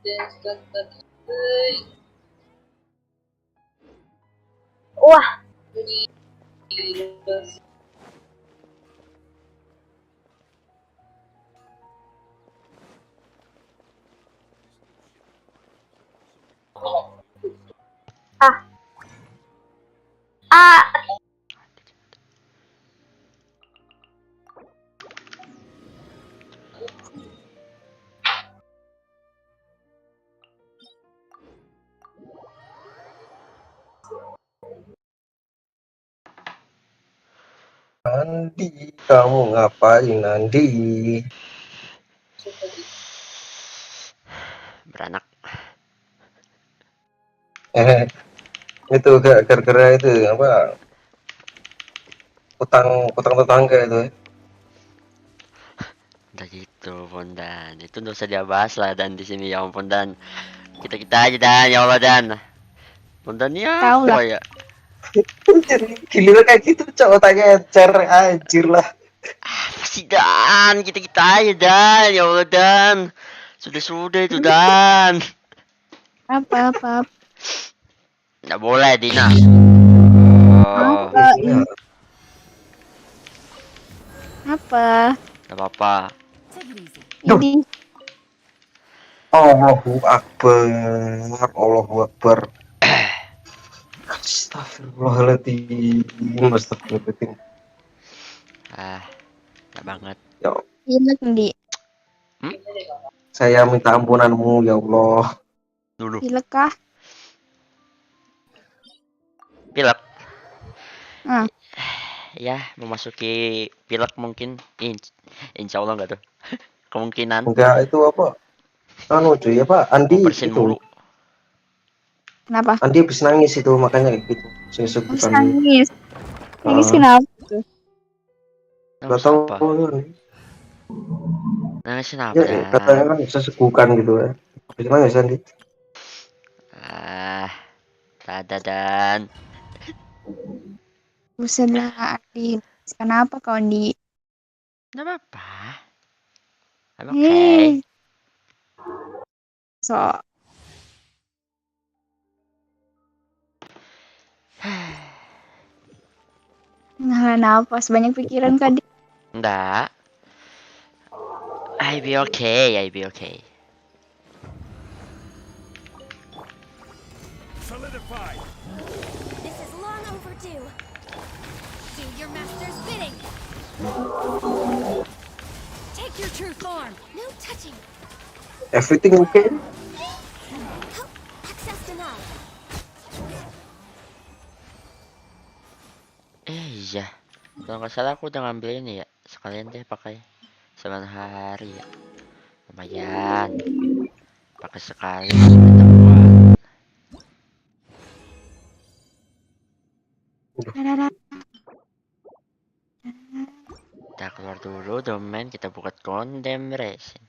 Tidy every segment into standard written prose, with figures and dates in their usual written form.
Wah, ah, ah, Andi, kamu ngapain Andi? Beranak. Itu gara-gara itu apa? Utang tetangga itu. Udah gitu, Pondan. Itu nggak usah dia bahas lah dan di sini ya ampun dan kita aja dan ya Allah dan. Pondan ya tahu lah. apa ya? Giliran kayak gitu cowok tanya encer anjir lah. Masih dan kita aja dan ya Allah dan. Sudah itu dan. Apa? Nggak boleh Dina. Oh, Apa? nggak apa-apa. Ini Allahu Akbar, Allahu Akbar. Astagfirullahaladzim, astagfirullahaladzim. Nggak banget. Ya, pilek di saya minta ampunanmu ya Allah. Dulu. pilek kah? Pilek. Ah. Ya, memasuki pilek mungkin. Insya Allah nggak tuh. Kemungkinan. Enggak itu apa? Anu cuy apa? Andi Bersin itu. mulu. Kenapa? Andi habis nangis itu makanya kayak gitu. Saya Habis sebutkan. nangis. Nangis Ah. kenapa tuh? Gak tahu apa? Nangisin apa Ya, katanya kan bisa segukan gitu ya. Habis nangis Andi. Dan. Buset lah, Adi. Kenapa kau di? Nggak apa-apa. I'm okay. So. Nah, nafas banyak pikiran kak. Nggak. I be okay. Solidified. This is long overdue. Do your master's bidding. Take your true form. No touching. Everything okay? Access denied. Iya. Kalau nggak salah aku udah ngambil ini ya. Sekalian deh pakai 9 hari ya. Lumayan. Pakai sekali. Kita keluar dulu domain, kita buka condemn racing.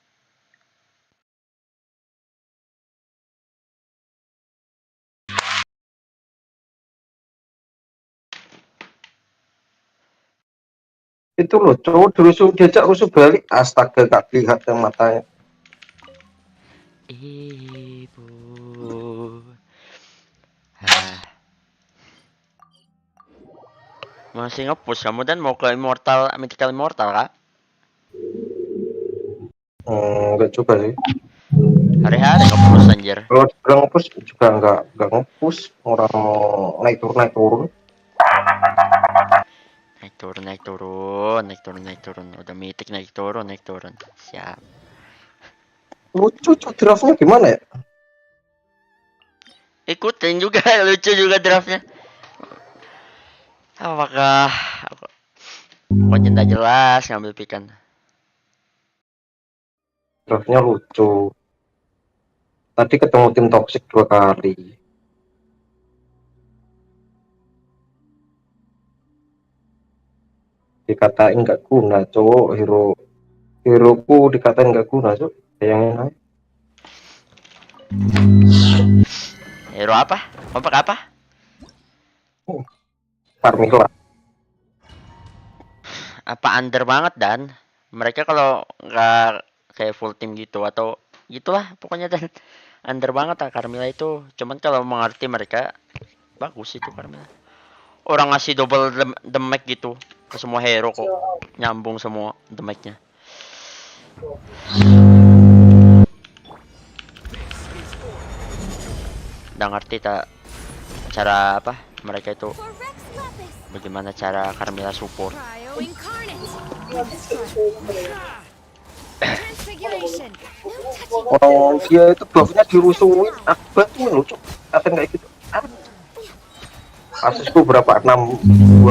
Itu loh cowok diajak rusuh balik. Astaga gak lihat yang matanya. Ibu. Masih ngepush kamu dan mau ke immortal, mythical immortal kak? Enggak juga sih. Hari-hari ngepush anjir. Kalau dibilang ngepush juga enggak ngepush. Orang naik turun. Naik turun. Udah mythic naik turun. Siap. Lucu draftnya gimana ya? Ikutin juga, lucu juga draftnya. Apakah pokoknya tidak jelas ngambil pikan. Draftnya lucu. Tadi ketemu tim toxic 2 kali. Dikatain nggak guna, cowok. Heroku dikatain nggak guna, cowok. Bayangin aja. Hero apa? Kompak apa? Farmila. Apa under banget dan mereka kalau nggak kayak full team gitu atau gitulah pokoknya dan under banget ah Carmilla itu. Cuman kalau mengerti mereka bagus itu Carmilla. Orang ngasih double damage gitu ke semua hero kok. Nyambung semua damage-nya. Udah ngerti tak cara apa mereka itu For Rex Lapis. bagaimana cara Carmilla support. Cryo Incarnate. Transfiguration. No touching. Orang dia itu buffnya dirusuhin akibat tuh lucu katen kayak gitu. Kasusku berapa? 26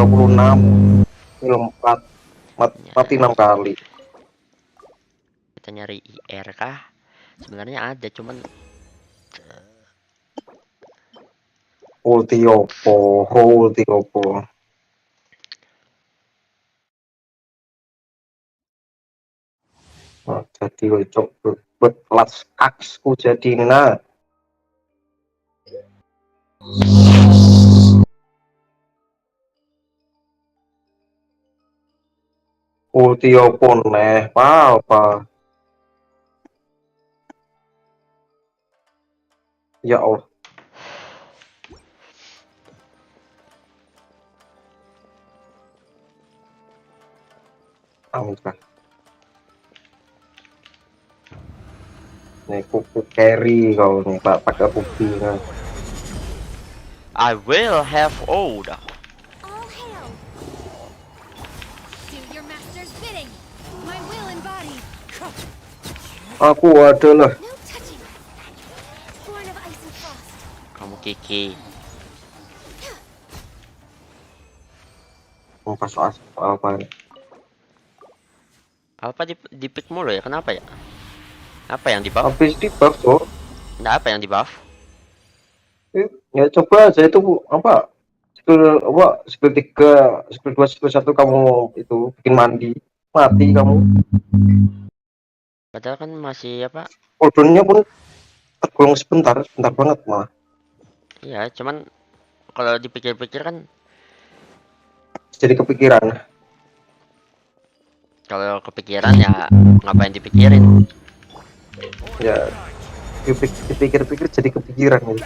film 4 mati 6 kali. Kita nyari IR kah? Sebenarnya ada cuman Ulti opo. Nah, jadi cocok buat kelas aksku jadi nah. Ulti opo neh, apa? Ya Allah. Alhamdulillah. Nih kuku carry kau nih pak pakai kubi nah. I will have Oda. All hail. Do your master's bidding. My will embodied. Aku adalah No touching. Born of ice and frost. Kamu Kiki. pas apa Apa di pick mulu ya? Kenapa ya? Apa yang di buff? habis di buff tuh. Nah, apa yang di buff? Ya coba aja itu apa skill 3 skill 2 skill 1 kamu itu bikin mandi mati kamu. Padahal kan masih apa? Cooldownnya pun tergolong sebentar banget malah. Iya, cuman kalau dipikir-pikir kan Jadi kepikiran kalau kepikiran ya ngapain dipikirin? ya dipikir-pikir jadi kepikiran gitu.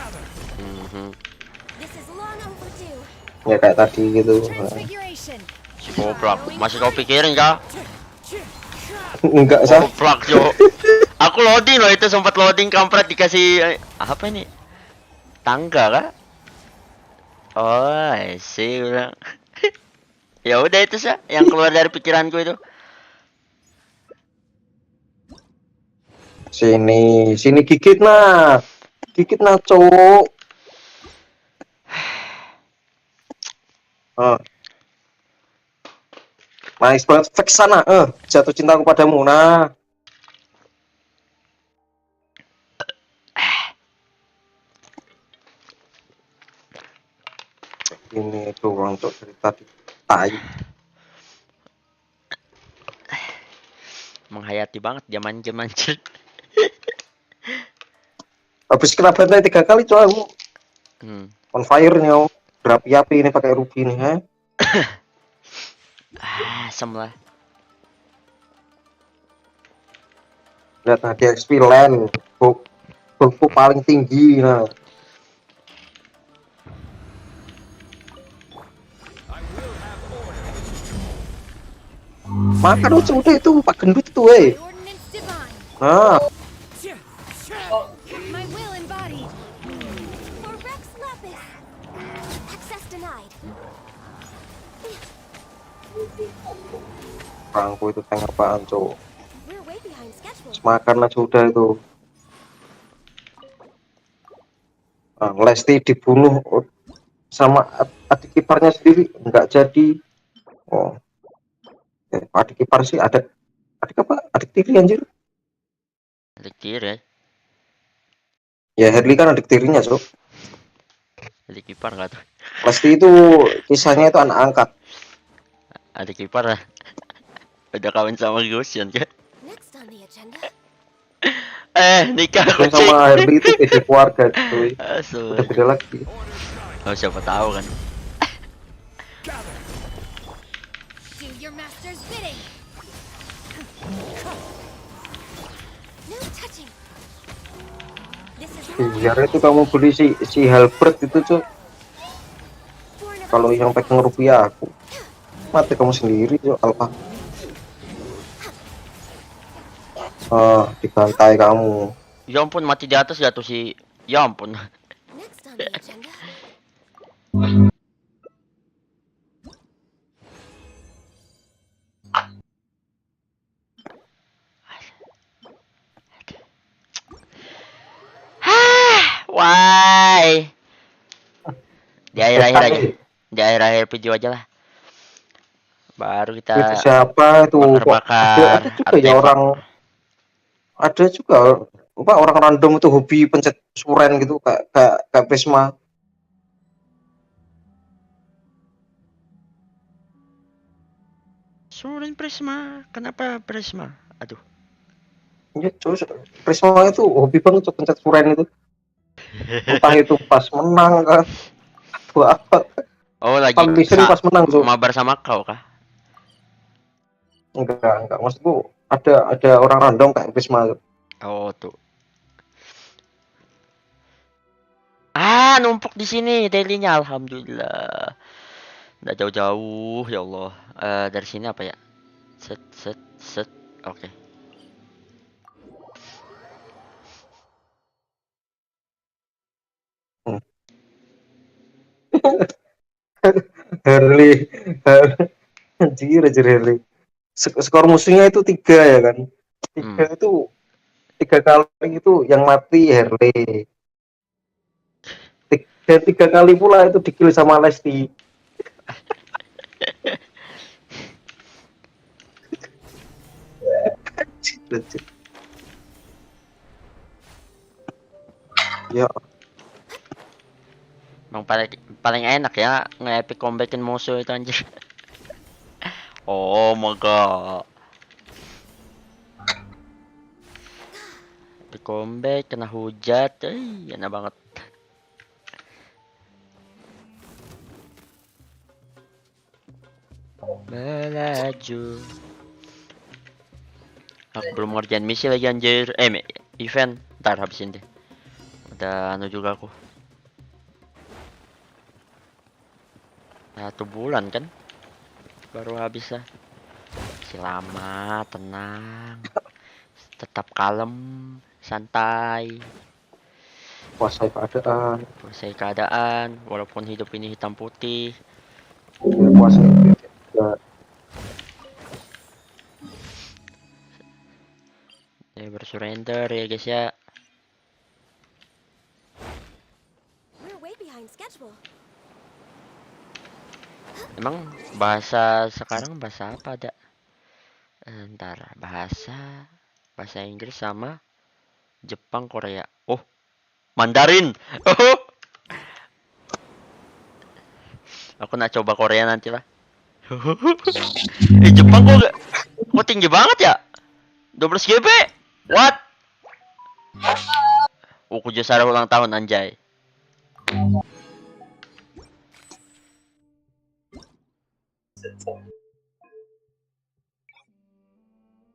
This is long overdue. Ya kayak tadi gitu. Transfiguration. Si goblok, masih kau pikirin kah? Enggak sah. Goblok yo. Aku loading loh itu sempat loading kampret dikasih apa ini? Tangga kah? Oh, sih bilang. Ya udah itu sih yang keluar dari pikiranku itu. Sini gigit nah cowok. Nice banget fix sana jatuh cintaku padamu nah. Ini doang cok dari tadi tai. Menghayati banget zaman anjir. Habis kena bantai 3 kali cok aku. On fire nya berapi-api ini pakai ruby nih ha. Asem lah. Lihat tadi XP land buku paling tinggi nah. Makan udah itu pak gendut itu By ordinance divine. nah. My will embodied. For Rex Lapis. Access denied. Bangku itu tank apaan cok. We're way behind schedule. Makan aja udah itu. Nah, Lesti dibunuh sama adik kiparnya sendiri nggak jadi. Oh adik kipar sih adik apa adik tiri anjir. Adik tiri ya. Ya Herli kan adik tirinya cok. Adik ipar nggak tuh? Lesti itu kisahnya itu anak angkat. Adik ipar lah. Udah kawin sama Genshin kan? Next on the agenda. Nikah Yang kucing. sama Herli itu beda keluarga cuy. Asu. Udah beda lagi. Oh siapa tahu kan? Do your master's bidding. No touching. This is my Biar itu kamu beli si Halbert itu tuh, born of kalau yang pegang rupiah aku mati kamu sendiri tuh Alpha. Dibantai kamu. Ya ampun, mati di atas jatuh si. Ya ampun. next on the agenda. Why? Di akhir-akhir aja. Di akhir-akhir video aja lah. Baru Itu kita siapa itu kok ada bakar-bakar juga ya artefak. ada juga orang random itu hobi pencet suren gitu kayak Prisma. Surin Prisma. Kenapa Prisma? Aduh. Ya, terus Prisma itu hobi banget tuh pencet suren itu. Entah itu pas menang kah atau apa. Oh, lagi Paling sering pas menang tuh. mabar sama kau kah? Enggak. Maksudku ada orang random kayak Prisma. Oh, tuh. Ah, numpuk di sini dailynya, alhamdulillah. Nggak jauh-jauh, ya Allah. Dari sini apa ya? Set. Oke. Harley, anjir Harley. Skor musuhnya itu 3 ya kan. Tiga kali itu yang mati Harley. Tiga kali pula itu dikill sama Lesti. Ya, Emang paling enak ya nge-epic combatin musuh itu anjir. Oh my god. Epic combat kena hujat, enak banget. Melaju. Aku belum ngerjain misi lagi anjir. Event. Ntar habisin deh. Udah anu juga aku. 1 bulan kan? Baru habis lah. Masih lama, tenang. Tetap kalem, santai. kuasai keadaan. Kuasai keadaan, walaupun hidup ini hitam putih. Kuasai keadaan. Ya bersurrender ya guys ya. We're way behind schedule. Emang bahasa sekarang bahasa apa ada? Ntar bahasa Inggris sama Jepang, Korea. Oh, Mandarin. Oh. Aku nak coba Korea nanti lah. Jepang kok tinggi banget ya? 12 GB. What? Kujusara ulang tahun anjay.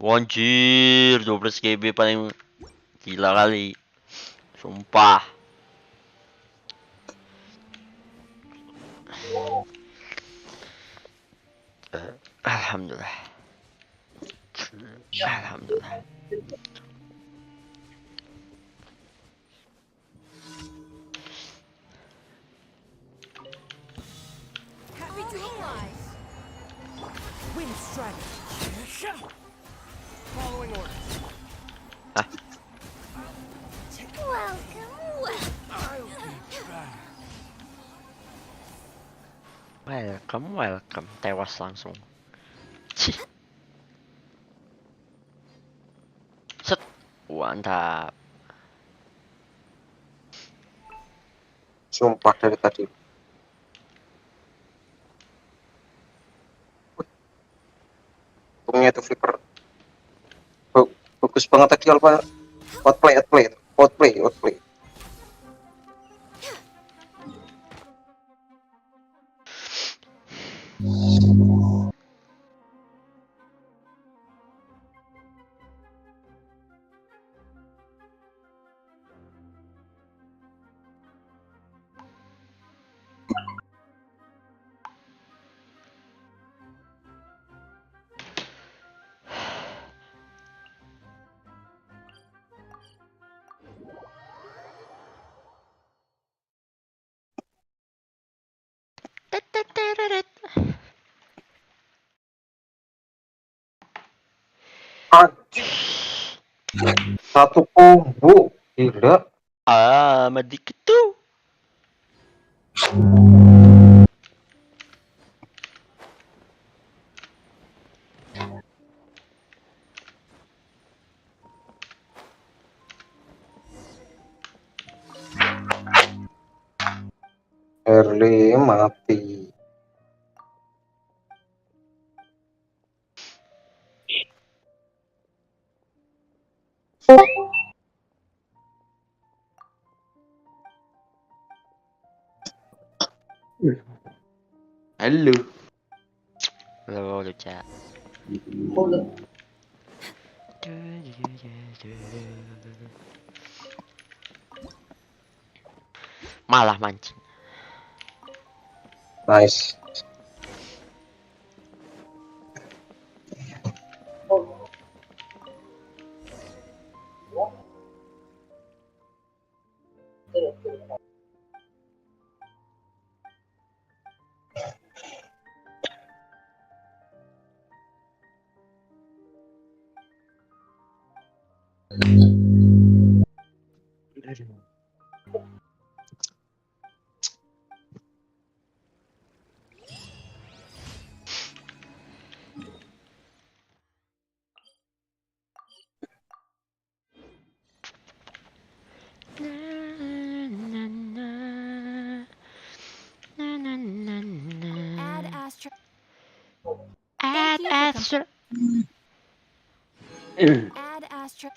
Anjir, 12 GB paling gila kali. Sumpah. Alhamdulillah. Alhamdulillah. Happy to oblige. Wind strike. Following orders. Welcome. I'll be back. Welcome. Tewas langsung. Cih. Set. Mantap. Sumpah dari tadi. Untungnya itu flipper. Bagus banget tadi Alpha. Outplay. Satu combo, gila. Ah, medikit tuh. Early mati. Halo. Halo, Luca. Malah mancing. Nice. Add Astra. Add Thank you for Astra. Add Astra.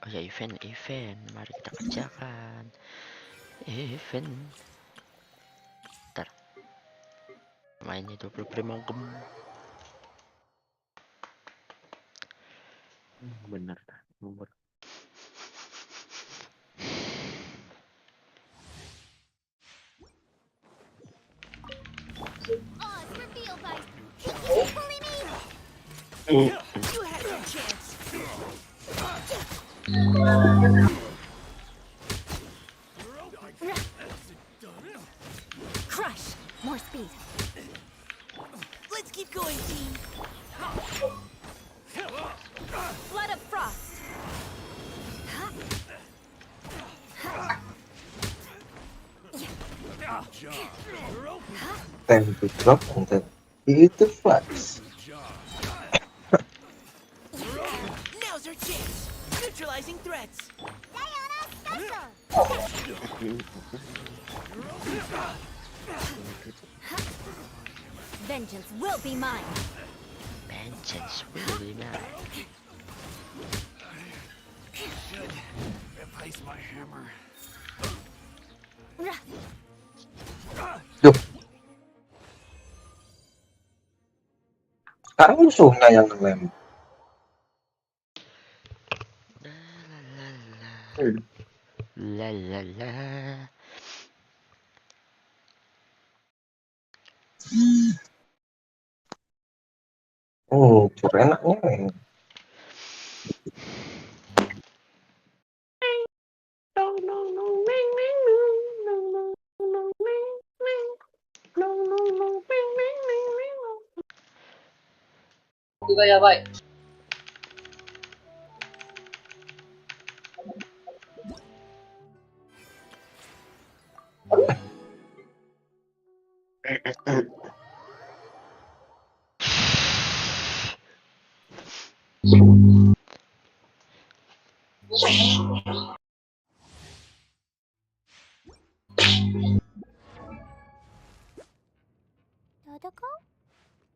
Oh ya, event. Mari kita kerjakan. Event. Ntar. Mainnya 20 prima gem. Bener nomor. Odds revealed by Holy me. You had your chance. Crush. More speed. Let's keep going, team. Flood of frost. Time to drop and then hit the flags. Now's our chance. Neutralizing threats. Vengeance will be mine. Vengeance will be mine. Replace my hammer. Duh. Sekarang musuhnya yang ngelem. La la la. Cur enaknya. Dodoko?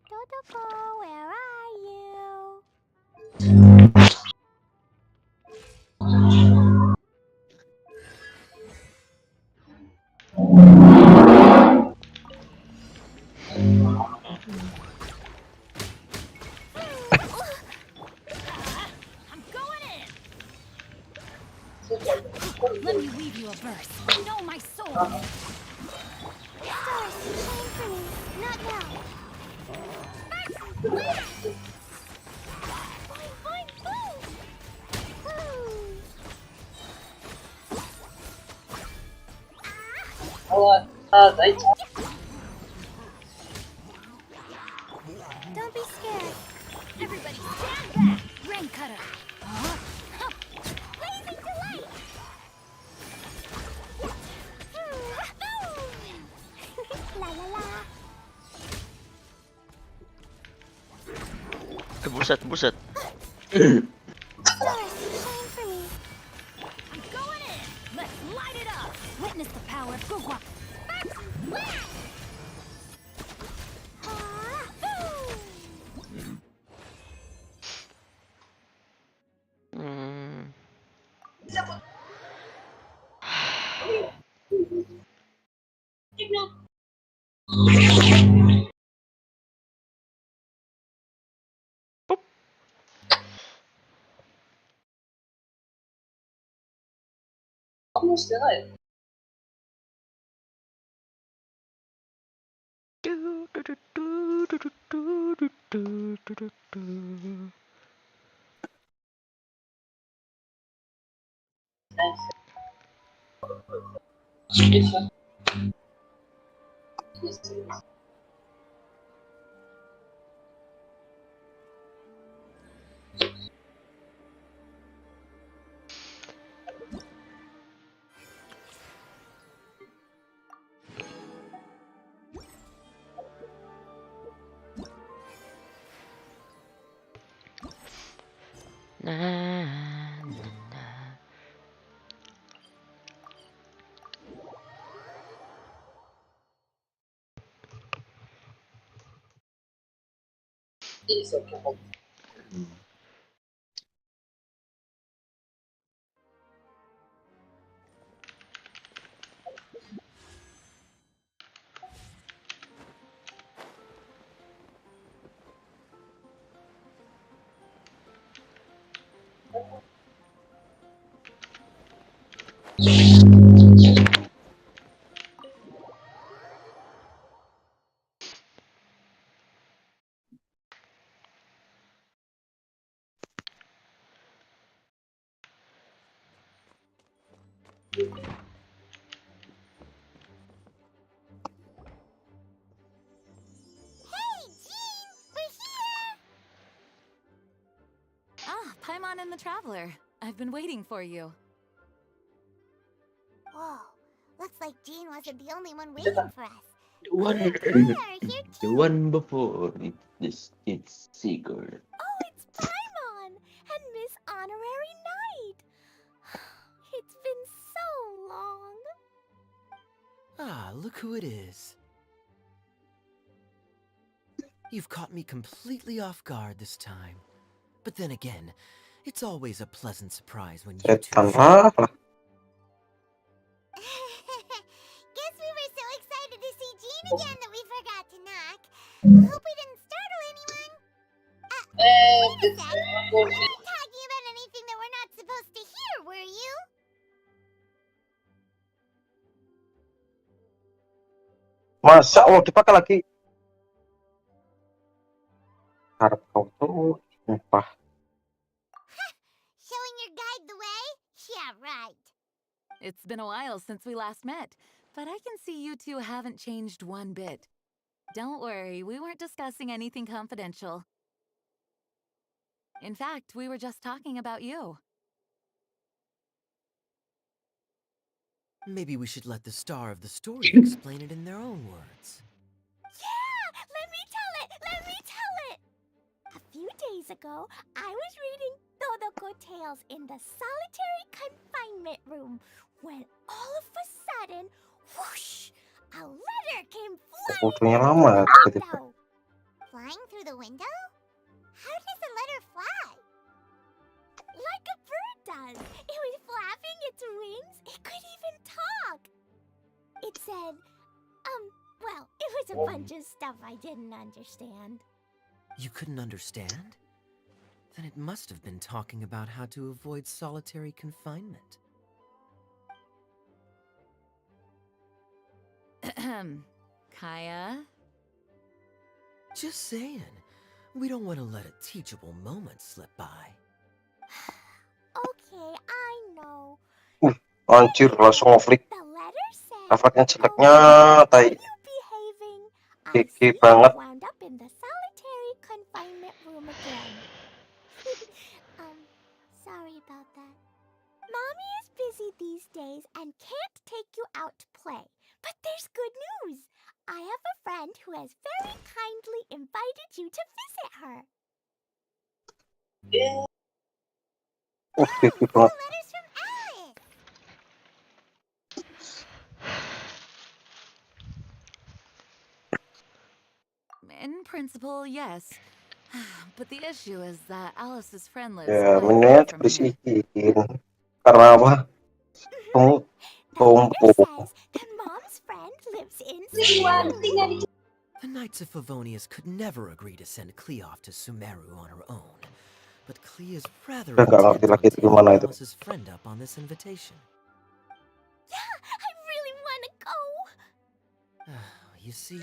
Dodoko, where are you? I'm going in. Let me weave you a verse. Know my soul. Stars, shine for me. Not now. Boing, boing, boom. Don't be scared. Everybody stand back. Rain cutter. Huh? Blazing delight. La la la. Buset, buset. Stars, shine for me. I'm going in. Let's light it up. Witness the power of Gugwa. Hmm. Du- du- du- du- du- du- du- du- du- du- du- du. Na, na, na. Hey, Jean! We're here! Ah, Paimon and the Traveler. I've been waiting for you. Whoa. Looks like Jean wasn't the only one waiting for us. The one, Kalian are here the too. one before it's Seeger. Oh, it's Paimon and Miss Honorary Knight. It's been so long. Ah, look who it is. You've caught me completely off guard this time. But then again, it's always a pleasant surprise when you two Setan show lah. up. Guess we were so excited to see Jean again that we forgot to knock. Hope we didn't startle anyone. Wait a sec. You weren't talking about anything that we're not supposed to hear, were you? Masa Allah dipakai lagi? Harap kau tuh sumpah. Showing your guide the way? Yeah, right. It's been a while since we last met, but I can see you two haven't changed one bit. Don't worry, we weren't discussing anything confidential. In fact, we were just talking about you. Maybe we should let the star of the story explain it in their own words. Yeah! Let me tell it! Let me tell it! A few days ago, I was reading Todoko Tales in the solitary confinement room when all of a sudden, whoosh! A letter came flying Fotonya through lama the tiba-tiba. window. Flying through the window? How does a letter fly? Like a bird does. It was flapping its wings. It could even talk. It said, well, it was a bunch of stuff I didn't understand. You couldn't understand? Then it must have been talking about how to avoid solitary confinement. Kaya? Just saying. We don't want to let a teachable moment slip by. Okay, I know. Anjir, langsung ngeflick. The letter said, Refleksnya jeleknya, how tai. are you behaving? I GG see you banget. wound up in the solitary confinement room again. Sorry about that. Mommy is busy these days and can't take you out to play. But there's good news. I have a friend who has very kindly invited you to visit her. GG The banget. letters from Alice. In principle, yes. But the issue is that Alice's friend lives Ya, quite mendingan far from here. dibersihin. Karena apa? The Tumpuk. letter says that Mom's friend lives in Sumeru. The Knights of Favonius could never agree to send Klee off to Sumeru on her own. But Klee is rather Udah nggak ngerti intent on lagi itu taking gimana itu. Alice's friend up on this invitation. Yeah, I really want to go. You see?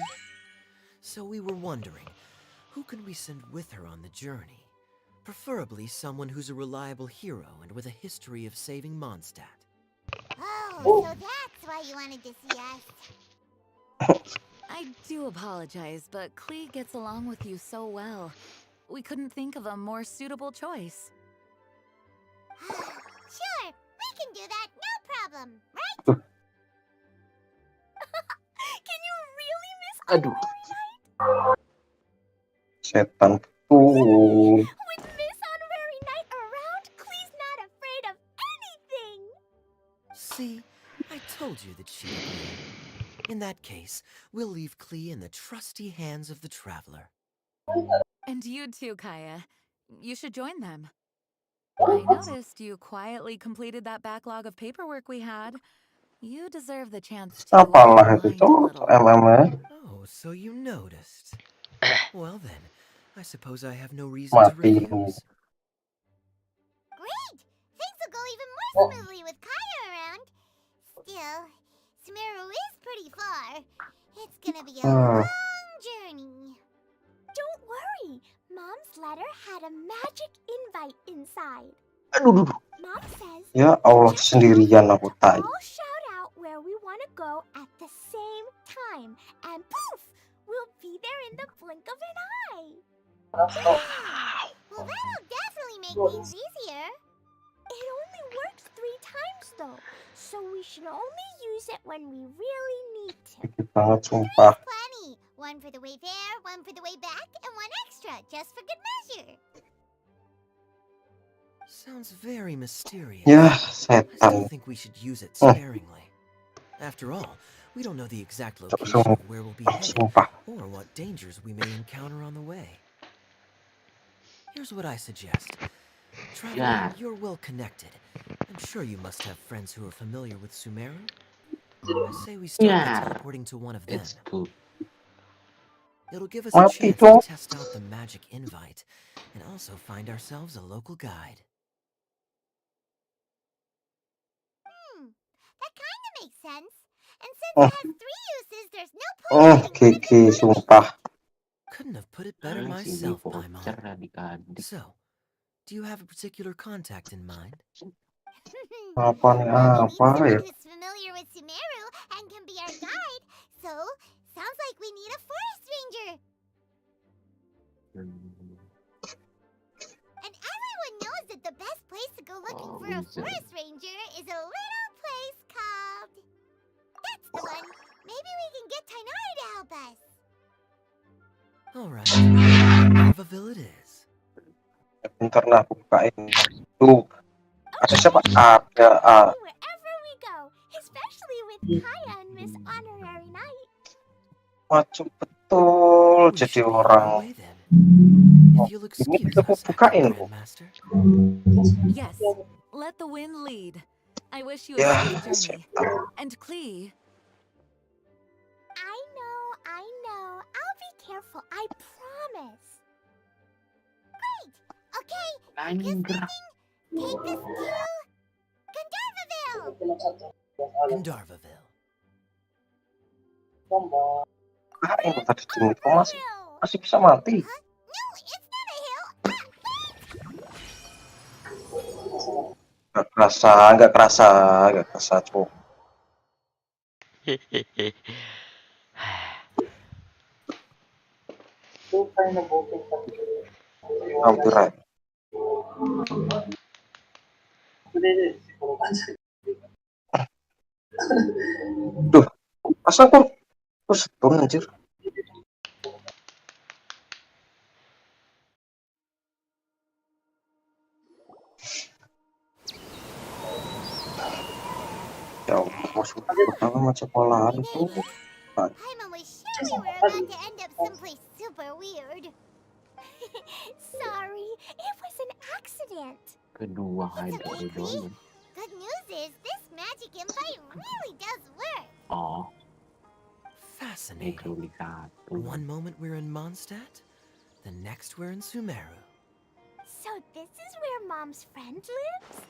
So we were wondering, who can we send with her on the journey? Preferably someone who's a reliable hero and with a history of saving Mondstadt. Oh, so that's why you wanted to see us. I do apologize, but Klee gets along with you so well. We couldn't think of a more suitable choice. Sure, we can do that, no problem, right? Can you really miss Aduh. Honorary Night? Setan betul. With Miss Honorary Night around, Klee's not afraid of anything. See? I told you that she'd agree. In that case, we'll leave Klee in the trusty hands of the traveler. And you too, Kaya. You should join them. I noticed you quietly completed that backlog of paperwork we had. You deserve the chance to Apalah itu unwind a cowok little. MM Oh, so you noticed. Well then, I suppose I have no reason to mati lu. refuse. Great! Things will go even more smoothly with Kaya around. Still, Sumeru is pretty far. It's gonna be a long journey. Don't worry. Mom's letter had a magic invite inside. Aduh. Mom says Ya Allah, sendirian aku tai. all shout out where we want to go at the same time, and poof, we'll be there in the blink of an eye. Wow! Well, that'll definitely make things easier. It only works 3 times though, so we should only use it when we really need to. Gede banget sumpah. Plenty. One for the way there, one for the way back, and one extra, just for good measure. Sounds very mysterious. Ya, I still setan. think we should use it sparingly. After all, we don't know the exact location of where we'll be headed, Sumpah. or what dangers we may encounter on the way. Here's what I suggest. Traveler, Yeah. you're well connected. I'm sure you must have friends who are familiar with Sumeru. I say we start by Yeah. teleporting to one of them. It's cool. It'll give us a Mati chance dong. to test out the magic invite, and also find ourselves a local guide. That kind of makes sense. And since it has 3 uses, there's no point in getting rid of GG it. sumpah. Couldn't have put it better Sini myself, voucher Paimon. adik-adik. So, do you have a particular contact in mind? Apa nih, Well, we need apa someone ya? who's familiar with Sumeru and can be our guide. So, sounds like we need a forest ranger. And everyone knows that the best place to go looking Oh, for a wizard. forest ranger is a little place called... That's the one. Maybe we can get Tainari to help us. Alright, Narvaville it is. Bentar lah, aku bukain. Tuh, ada siapa? Ada Wherever we go, especially with Kaya and Miss Honorary Night. maju betul We jadi should be on our orang. way then. If you'll Ini excuse bisa aku us, bukain acting loh. Grandmaster. Yes, let the wind lead. I wish you a Ya, safe journey. setan. And Klee, careful, I promise. Great! Okay, Anjing gerak. take this to Gandharvaville! Gandharvaville. Ah, ini tadi jengit kok masih bisa mati. Huh? No, it's not a hill! Nggak kerasa, cuk. Hampir right. Duh, masa aku setun anjir. Ya Allah, masuk pertama sekolahan itu. Paimon was sure we were about to end up someplace super weird. Sorry, it was an accident. Kedua It's ada okay, doang. Good news is this magic invite really does work. Oh, Fascinating. klik satu. One moment we're in Mondstadt, the next we're in Sumeru. So this is where Mom's friend lives?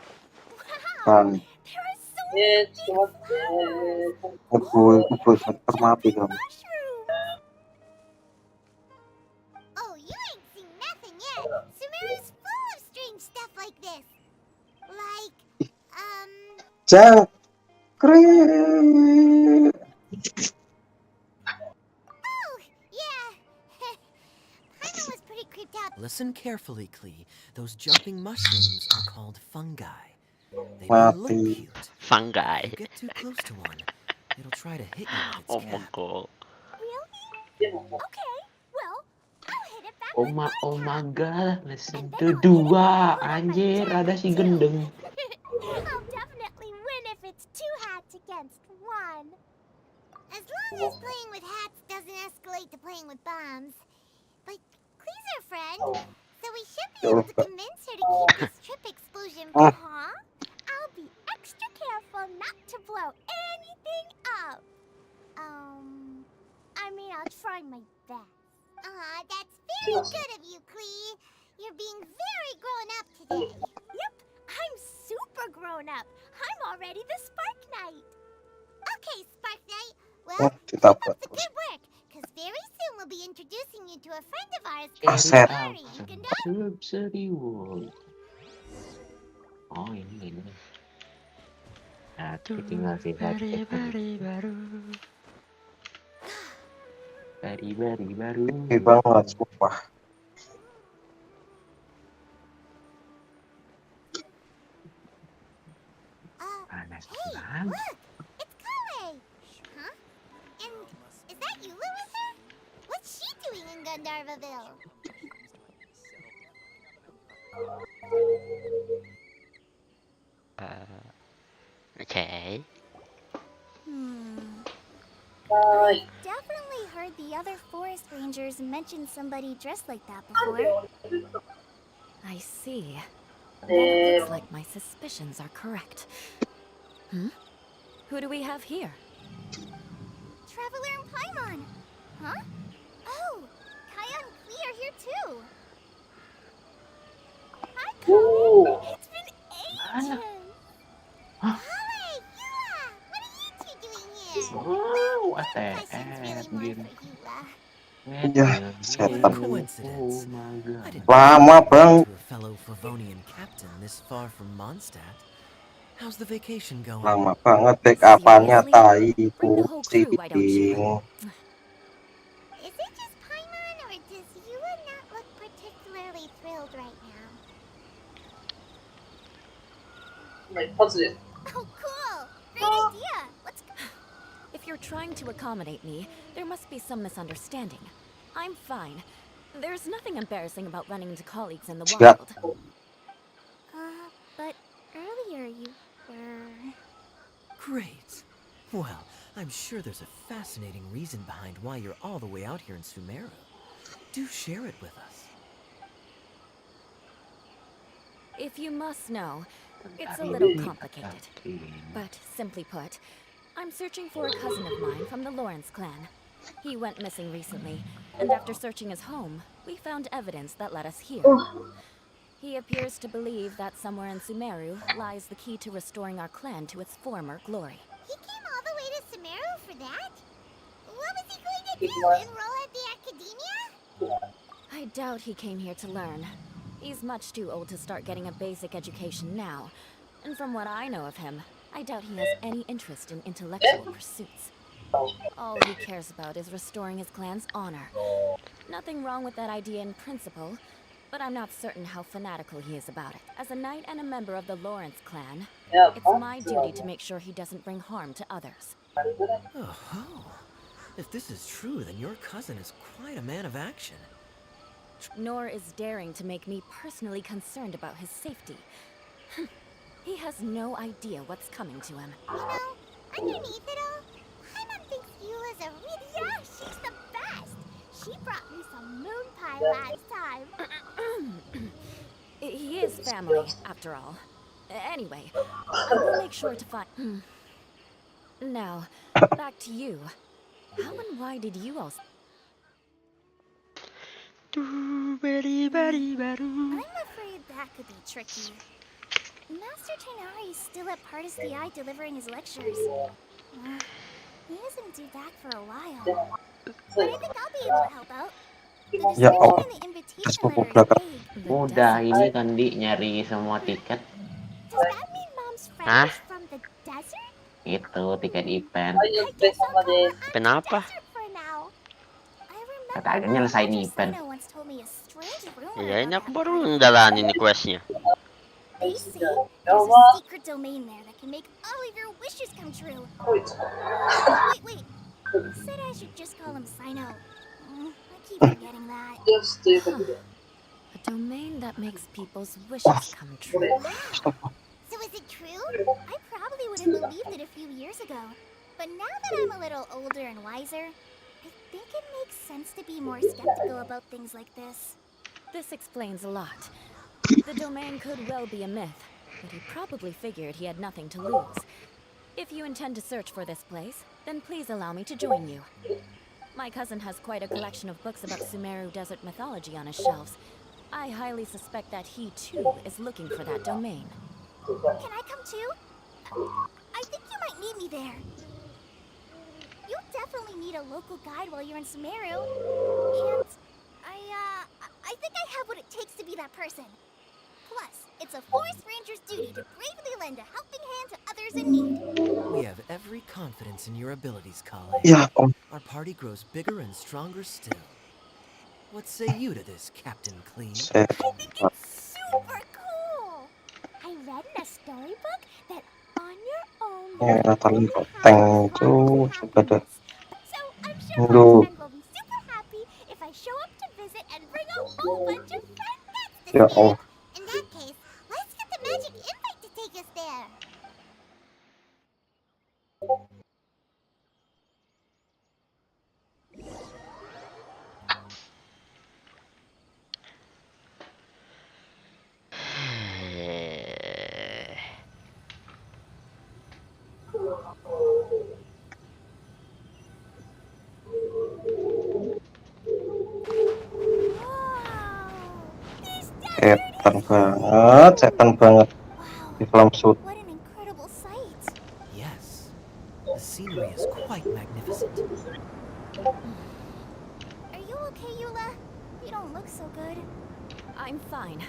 Wow, Kan, there are so many big flowers. ngebul Terima Jumping kamu. mushrooms. Oh, you ain't seen nothing yet. Sumeru's full of strange stuff like this. Like, Jangkrik. oh, yeah. Paimon was pretty creeped out. Listen carefully, Klee. Those jumping mushrooms are called fungi. They may look Mati. cute. Fungi. If you get too close to one, it'll try to hit you with its Oh my cap. god. Really? Okay, well, I'll hit it back Oh with my, my oh my cap. god, lesson And then I'll hit it kedua. with my Anjir, ada si jacket, gendeng. too. I'll definitely win if it's 2 hats against 1. As long as playing with hats doesn't escalate to playing with bombs. But Klee's our friend, so we should be able to convince her to keep this trip explosion from huh? I'll be extra careful not to blow anything up. I mean, I'll try my best. That's very good of you, Klee. You're being very grown up today. Yep, I'm super grown up. I'm already the Spark Knight. Okay, Spark Knight. Well, keep up the good work, because very soon we'll be introducing you to a friend of ours, Aset. Mary. Serius. Oh ini. Nah, tinggal singkat. Bari baru. Oke banget, sumpah. Panas Hey, banget. look, it's Kale. Huh? And is that Eula with her? What's she doing in Gandharvaville? Okay. I definitely heard the other forest rangers mention somebody dressed like that before. I see. Then it looks like my suspicions are correct. Who do we have here? Traveler and Paimon. Huh? Oh, Kaya and Klee are here too. Hi, Kale. It's been ages. Kale, Eula, what are you two doing here? Wow, That question's really more gitu. for Eula. Ya, setan. Coincidence. Oh my I god. didn't Lama, expect Bang. to a fellow Favonian captain this far from Mondstadt. How's the vacation going? Lama banget backup-nya tai itu Bring the whole crew, why don't you? bingung. Is it just Paimon, or does Eula not look particularly thrilled right now? Oh, cool! Great idea! Let's go! If you're trying to accommodate me, there must be some misunderstanding. I'm fine. There's nothing embarrassing about running into colleagues in the Yeah. wild. But earlier you were... Great. Well, I'm sure there's a fascinating reason behind why you're all the way out here in Sumeru. Do share it with us. If you must know, it's a little complicated. But simply put, I'm searching for a cousin of mine from the Lawrence clan. He went missing recently, And after searching his home, we found evidence that led us here. He appears to believe that somewhere in Sumeru lies the key to restoring our clan to its former glory. He came all the way to Sumeru for that? What was he going to do? Enroll at the academia? I doubt he came here to learn. He's much too old to start getting a basic education now. And from what I know of him, I doubt he has any interest in intellectual pursuits. All he cares about is restoring his clan's honor. Nothing wrong with that idea in principle, but I'm not certain how fanatical he is about it. As a knight and a member of the Lawrence clan, it's my duty to make sure he doesn't bring harm to others. Oh, if this is true, then your cousin is quite a man of action. Nor is daring to make me personally concerned about his safety. He has no idea what's coming to him. You know, underneath it all, my mom thinks Eula's a really... Yeah, she's the best! She brought me some moon pie last time. He is family, after all. Anyway, I will make sure to find... Now, back to you. How and why did you all... I'm afraid that could be tricky. Master Tainari is still at Pardus Eye delivering his lectures. He isn't due back for a while. But I think I'll be able to help out. The Ya description Allah, in the invitation Facebook letter is belakang. vague. Mudah ini kan Di nyari semua tiket Does that mean Mom's friend Hah? is from the desert? itu tiket event. I guess I'll go out to the Kenapa? desert for now. I remember Katanya Mom nyelesain Teacher event. Sino once told me a strange rumor Ya ini about aku that baru place. ngejalanin nih questnya. They say there's a secret domain there that can make all of your wishes come true. Wait. Said I should just call him Sino. I keep forgetting that. A domain that makes people's wishes come true. So is it true? I probably would have believed it a few years ago. But now that I'm a little older and wiser, I think it makes sense to be more skeptical about things like this. This explains a lot. The domain could well be a myth, but he probably figured he had nothing to lose. If you intend to search for this place, then please allow me to join you. My cousin has quite a collection of books about Sumeru desert mythology on his shelves. I highly suspect that he too is looking for that domain. Can I come too? I think you might need me there. You'll definitely need a local guide while you're in Sumeru. And I think I have what it takes to be that person. Plus, it's a forest ranger's duty to bravely lend a helping hand to others in need. We have every confidence in your abilities, Kalian. Ya Om, Our party grows bigger and stronger still. What say you to this, Captain Clean? saya I think it's super cool. I read in a storybook that on your own you Natali can Tank have itu lots of juga ada. happiness. So I'm sure Aduh. my friend will be super happy if I show up to visit and bring a whole bunch of friends next Ya year. Allah, In that case, let's get the magic invite to take us there. Wow, this desert setan banget di wow, film shoot. what an incredible sight. Yes. The scenery is quite magnificent. Are you okay, Eula? You don't look so good. I'm fine.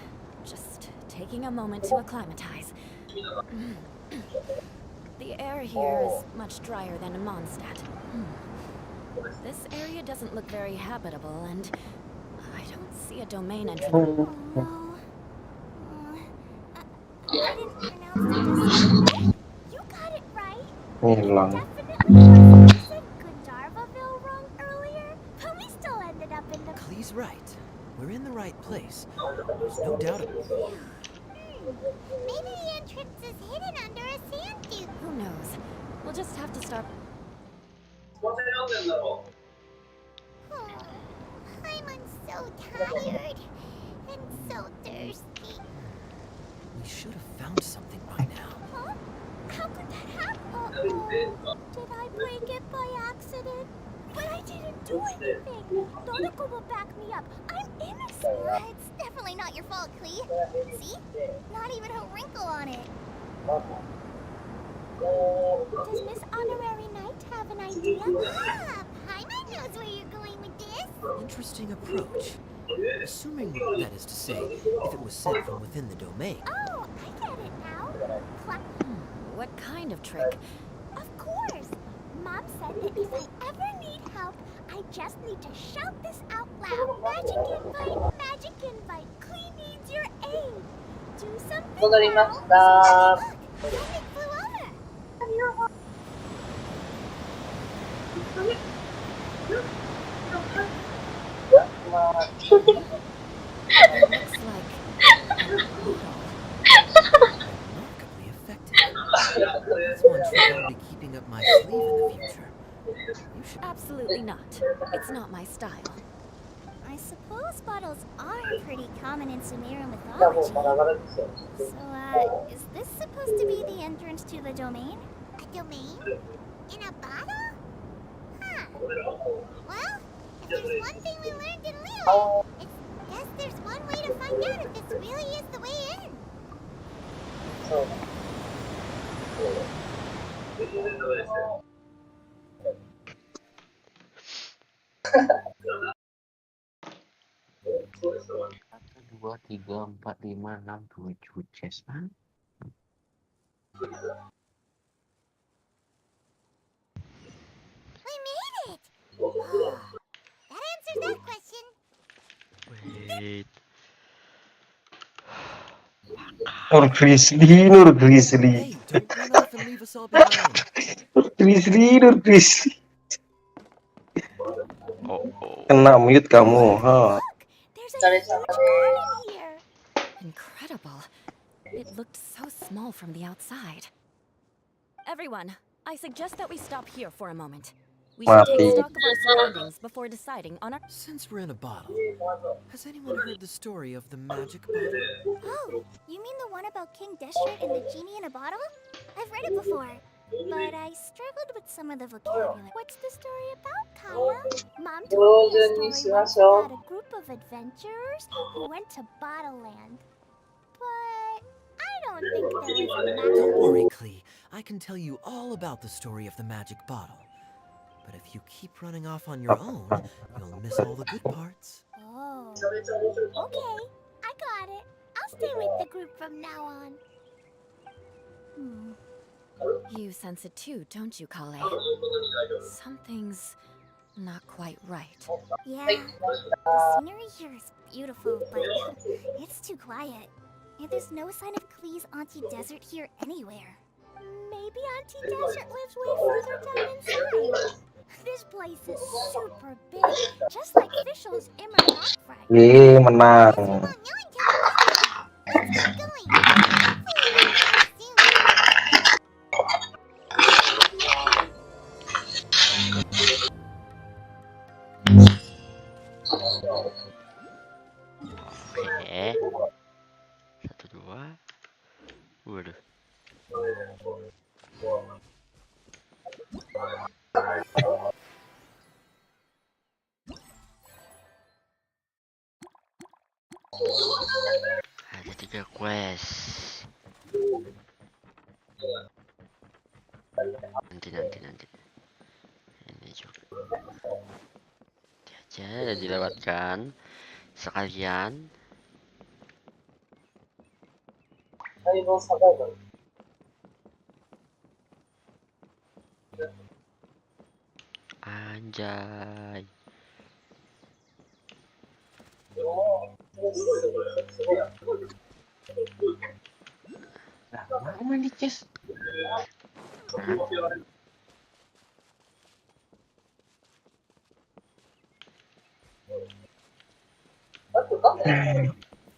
Just taking a moment to acclimatize. The air here is much drier than in Mondstadt. This area doesn't look very habitable, and I don't see a domain entrance. Oh no. I didn't pronounce the desert right. You got it right. Hilang. Definitely you said Gundarvaville wrong earlier, but we still ended up in the... Klee's right. We're in the right place. There's no doubt about it. Maybe the entrance is hidden under a sand dune. Who knows? We'll just have to start. Oh, I'm so tired and so thirsty. We should have found something by now. Huh? How could that happen? Uh-oh. Did I break it by accident? But I didn't do anything. Dodeko will back me up. I'm innocent. It's definitely not your fault, Klee. See? Not even a wrinkle on it. Does Miss Honorary Knight have an idea? Ah, Paimon knows where you're going with this. Interesting approach. Assuming, that is to say, if it was sent from within the domain. Oh, I get it now. What kind of trick? Of course. Mom said that if I ever need help, I just need to shout this out loud. Magic invite. Klee needs your aid. Do something now. Look, Dominic flew over. It looks like Remarkably effective. That's one trick I'll be keeping up my sleeve in the future. You should. absolutely not. It's not my style. I suppose bottles are pretty common in Sumerian mythology. So, is this supposed to be the entrance to the domain? A domain? In a bottle? Huh. Well, if there's one thing we learned in Leo, it's guess there's one way to find out if this really is the way in. Satu, dua, tiga, empat, lima, enam, tujuh, chest. We made it! That answers that question. Wait. Nur Grizzly, Nur Grizzly, Hey, don't run off and leave us all behind. Nur Grizzly, Nur Grizzly. Oh. Kena mute kamu, ha. There's a huge garden here. Incredible. It looked so small from the outside. Everyone, I suggest that we stop here for a moment. We should take Mampi. stock of our surroundings before deciding on our... Since we're in a bottle, has anyone heard the story of the magic bottle? Oh, you mean the one about King Desert and the genie in a bottle? I've read it before, but I struggled with some of the vocabulary. What's the story about, Kaya? Mom told me a story once about a group of adventurers who went to Bottle Land. But I don't think there was a magic... Don't worry, Klee. I can tell you all about the story of the magic bottle. But if you keep running off on your own, you'll miss all the good parts. Oh. Okay, I got it. I'll stay with the group from now on. You sense it too, don't you, Kale? Something's not quite right. Yeah, the scenery here is beautiful, but it's too quiet. And there's no sign of Klee's Auntie Desert here anywhere. Maybe Auntie Desert lives way further down inside. This place is super big, just like Fischl's Immer Rockfry. Ye, menang. Guess we won't know until we get there. Let's keep going. Hopefully we'll get there Oke. 1, 2. Waduh. Ada 3 quest. Nanti. Ini juga. Aja dilewatkan sekalian. Anjay. Nah, mana di chest?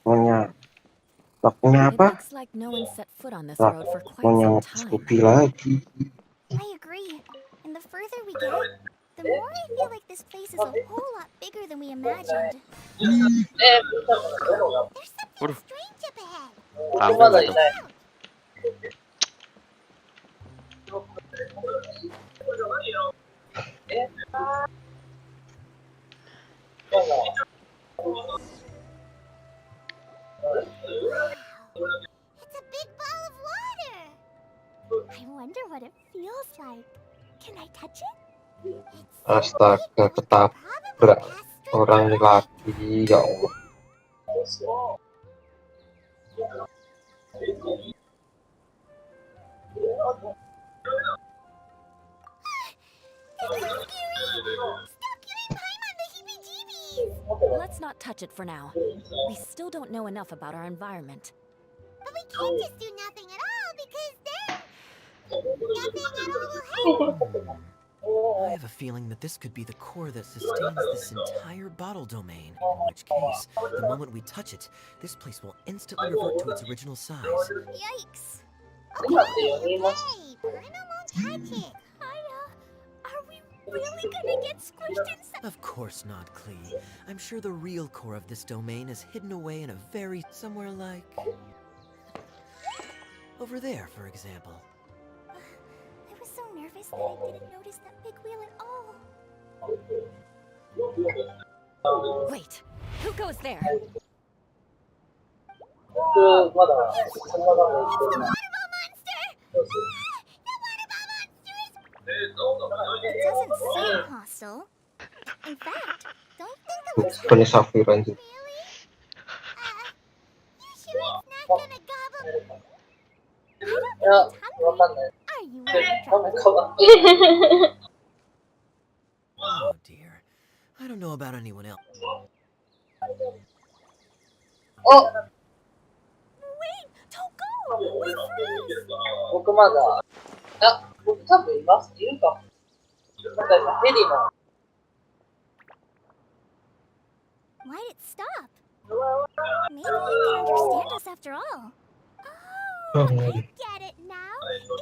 Punya It apa? looks like no one set foot on this road for quite Punya some time. Scoopy lagi. I agree. And the further we get, the more I feel like this place is a whole lot bigger than we imagined. There's something strange up ahead. Kamu gitu. like? Can I touch it? It's so Astaga, big that we could ketabrak probably pass straight orang ini through it. lagi, ya Allah. This is scary. Stop giving Paimon the heebie-jeebies. Let's not touch it for now. We still don't know enough about our environment. But we can't just do nothing at all because then nothing at all will happen. I have a feeling that this could be the core that sustains this entire bottle domain. In which case, the moment we touch it, this place will instantly revert to its original size. Yikes. Okay. Paimon won't touch it. Are we really gonna get squished inside? Of course not, Klee. I'm sure the real core of this domain is hidden away in a very somewhere like over there, for example. I was so nervous that I didn't notice that big wheel at all. Wait, who goes there? It's the waterball monster! The waterball monster is... It doesn't seem hostile. In fact, don't you think it looks Bukannya Safir anjir. really? You sure it's not gonna gobble? I don't think it's hungry. Are you water Oh dear. I don't know about anyone else. Wait, don't go! Wait for us! 僕まだ、僕多分います。いるか。なんか今、ヘリの。Why'd it stop? Maybe it can understand us after all. Oh, I get it now.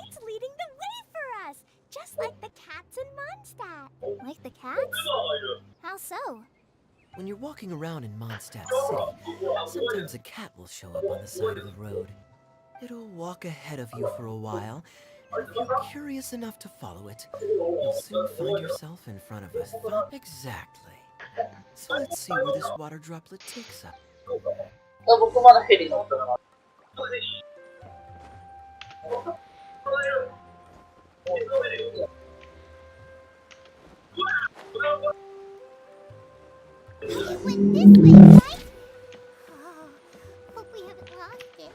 It's leading the way for us, just like the cats in Mondstadt. Like the cats? How so? When you're walking around in Mondstadt City, sometimes a cat will show up on the side of the road. It'll walk ahead of you for a while, and if you're curious enough to follow it, you'll soon find yourself in front of a exactly. So let's see where this water droplet takes us. 僕まだヘリ乗ってます。You went this way, right? Oh, hope we haven't lost it.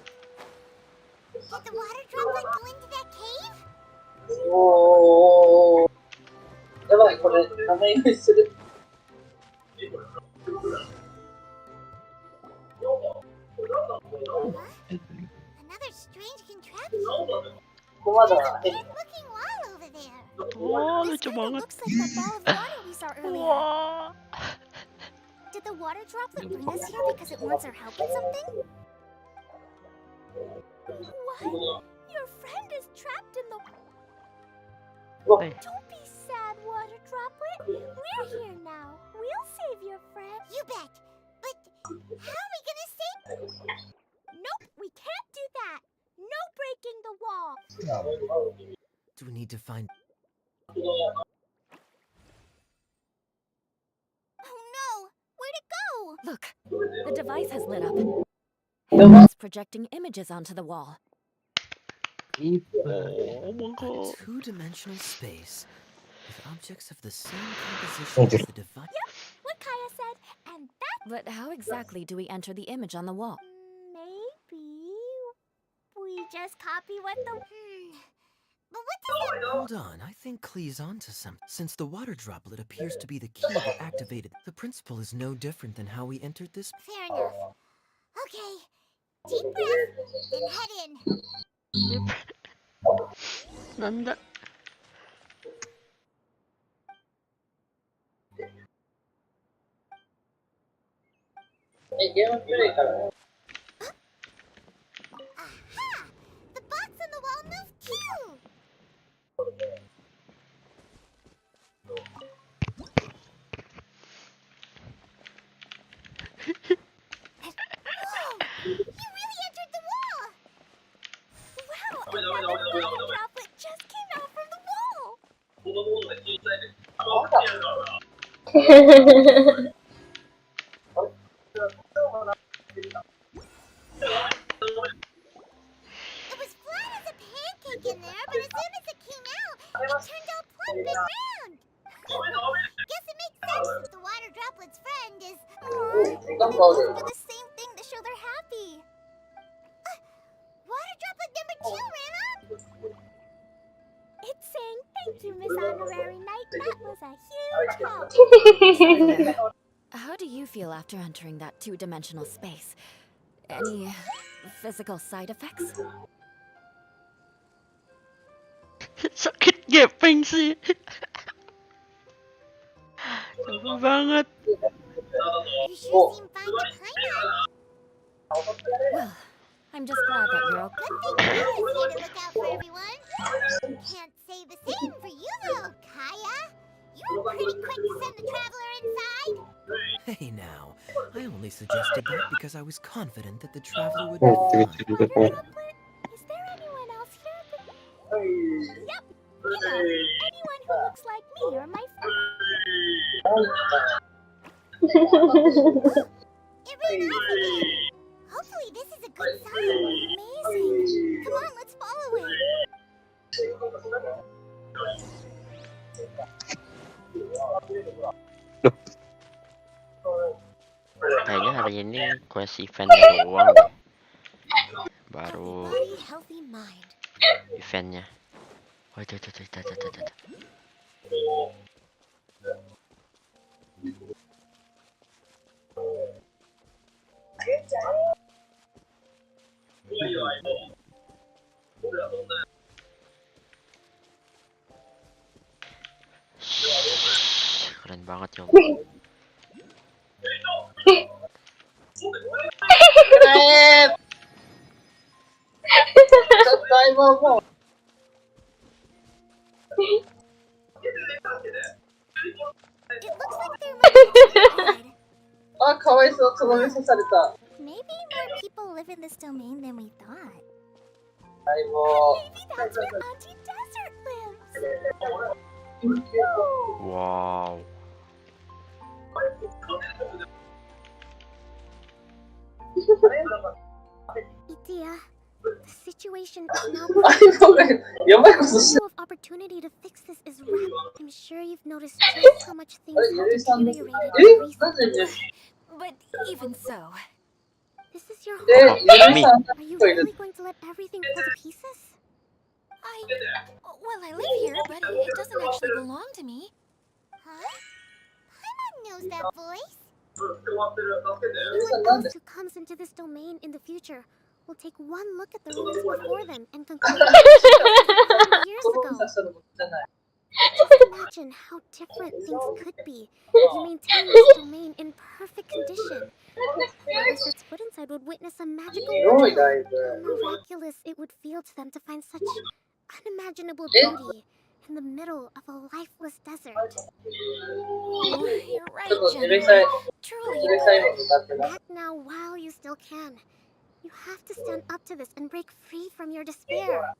Did the water droplet go into that cave? おー。やばい、これ、名前にする。 Another strange contraption. ここまだ There's a ヘリ。 big looking wall over there. Wah, This lucu kinda banget. looks like that ball of water we saw earlier. Wah. Did the water droplet bring us here because it wants our help in something? What? Your friend is trapped in the... Hey. Don't be sad, water droplet. We're here now. We'll save your friend. You bet. But how are we gonna save... Nope, we can't do that. No breaking the wall. Do we need to find... Oh no! Where'd it go? Look, the device has lit up. And it's projecting images onto the wall. Oh my A god. two-dimensional space with objects of the same composition as the device. What Kaya said, and that But how exactly do we enter the image on the wall? maybe we just copy what the... But what does that... Hold on, I think Klee's onto something. Since the water droplet appears to be the key that activated, the principle is no different than how we entered this. Fair enough. Okay, deep breath, then head in. Nanda. Aha! The box on the wall moved too! Whoa! You really entered the wall! Wow! Another water droplet just came out from the wall! It was flat as a pancake in there, but as soon as it came out, it round. Guess it makes sense that the water droplet's friend is looking for the same thing to show they're happy. Water droplet number 2 ran up. It's saying thank you, Miss Honorary Knight. That was a huge help. How do you feel after entering that two-dimensional space? Any physical side effects? Sakit gepeng sih. Apa banget. You sure seem fine to Paimon. Well, I'm just glad that you're okay. Good thing Kaya is here to look out for everyone. Can't say the same for you though, Kaya. You were pretty quick to send the traveler inside. Hey now, I only suggested that because I was confident that the traveler would Oh, be kecil fine. juga kok. Is there anyone else here? Yep, you know, anyone who looks like me or my friend. It ran off again. Hopefully this is a good sign. Amazing. Come on, let's follow it. Kayaknya hari ini quest eventnya doang deh. Baru Healthy body, healthy mind. eventnya. Waduh, tuh. Keren banget ya. It looks like there might be something odd. Maybe more people live in this domain than we thought. Maybe that's where Auntie Desert lives. Wow. Itia, the situation is now the window of opportunity to fix this is wrapped. I'm sure you've noticed just how much things have deteriorated recently. But even so, This is your Oh, home. me. Are you really going to let everything fall to pieces? well, I live here, but it doesn't actually belong to me. Huh? Paimon knows that voice. Anyone else who comes into this domain in the future will take one look at the ruins before them and conclude years ago. Just imagine how different things could be if you maintain this domain in perfect condition. Whoever sets foot inside would witness a magical wonderland. How miraculous it would feel to them to find such unimaginable beauty in the middle of a lifeless desert. Oh, you're right, General. Truly. Act now while you still can. You have to stand up to this and break free from your despair.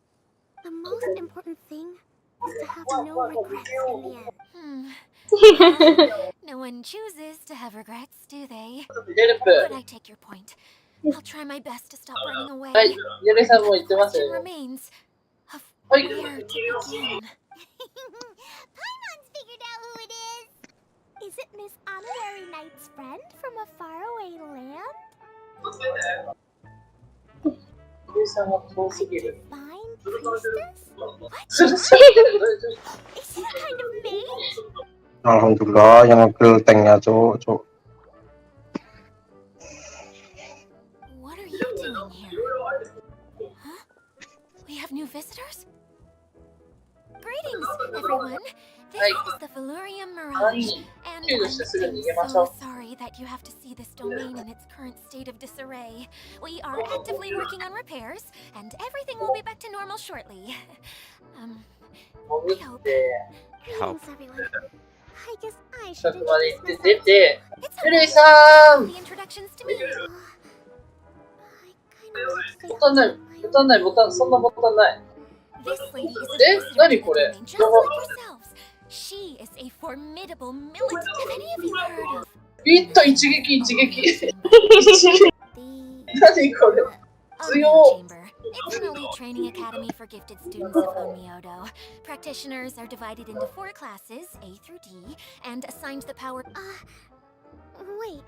The most important thing is to have no regrets in the end. Well, no one chooses to have regrets, do they? But I take your point. I'll try my best to stop running away. The question remains of where to begin. Paimon's figured out who it is. Is it Miss Honorary Knight's friend from a faraway land? A divine priestess? What? Is she a kind of mage? Alhamdulillah yang nge-kill tanknya cuk. What are you doing here? Huh? We have new visitors? Greetings, everyone. This is the Valurium Mirage, and I'm so sorry that you have to see this domain in its current state of disarray. We are actively working on repairs, and everything will be back to normal shortly. I hope. Greetings, everyone. I guess I should introduce myself. It's okay. The introductions to me. I kind of want to say This lady is a visitor to the domain, just like yourselves. She is a formidable militant. Have any of you heard of? the Chamber. It's an elite training academy for gifted students of Onmyodo. Practitioners are divided into 4 classes, A through D, and assigned the power. Wait.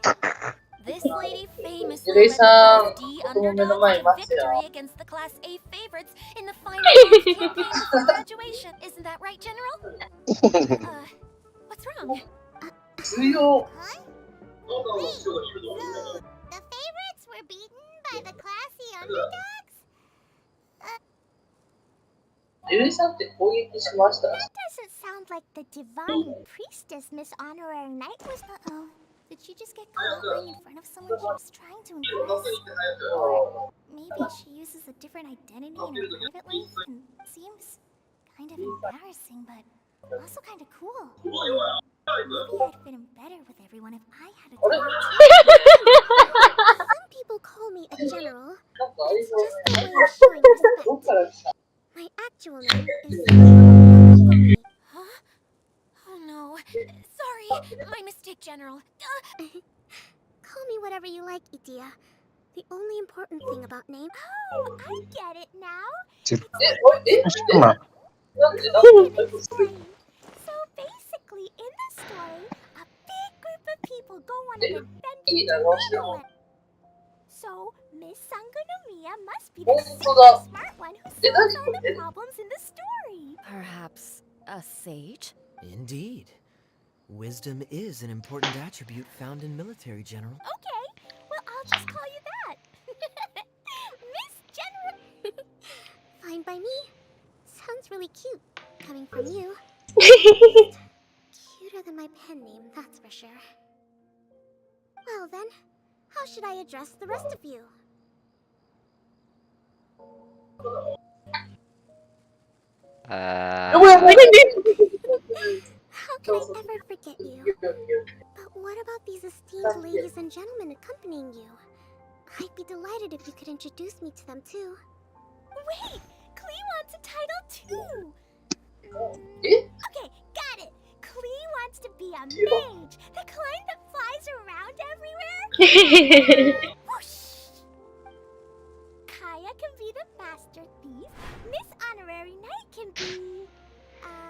This lady famously led the Class D underdogs to victory against the Class A favorites in the final launch campaign before graduation. Isn't that right, General? What's wrong? Huh? Wait, so the favorites were beaten by the classy underdogs? ゆりさんって攻撃しました。 That doesn't sound like the divine priestess Miss Honorary Knight was. Uh-oh. Did she just get caught lying in front of someone she was trying to impress? Or maybe she uses a different identity in her private life and seems kind of embarrassing, but also kind of cool. Maybe I'd fit in better with everyone if I had a title too. Some people call me a general. It's just a way of showing respect. My actual name is Kokomi. Huh? Oh no. Sorry. My mistake, General. Call me whatever you like, Itia. The only important thing about name. Oh, I get it now. Sama. So basically, in the story, a big group of people go on an adventure to Wonderland. So Miss Sangonomiya must be the super smart one who solves all the problems in the story. Perhaps a sage? Indeed. Wisdom is an important attribute found in military, General. Okay, well I'll just call you that. Miss General. Fine by me. Sounds really cute, coming from you. Cuter than my pen name, that's for sure. Well then, how should I address the rest of you? How can I ever forget you? But what about these esteemed ladies and gentlemen accompanying you? I'd be delighted if you could introduce me to them too. Wait! Klee wants a title too! Okay, got it! Klee wants to be a mage! The kind that flies around everywhere! Whoosh! Kaya can be the master thief. Miss Honorary Knight can be...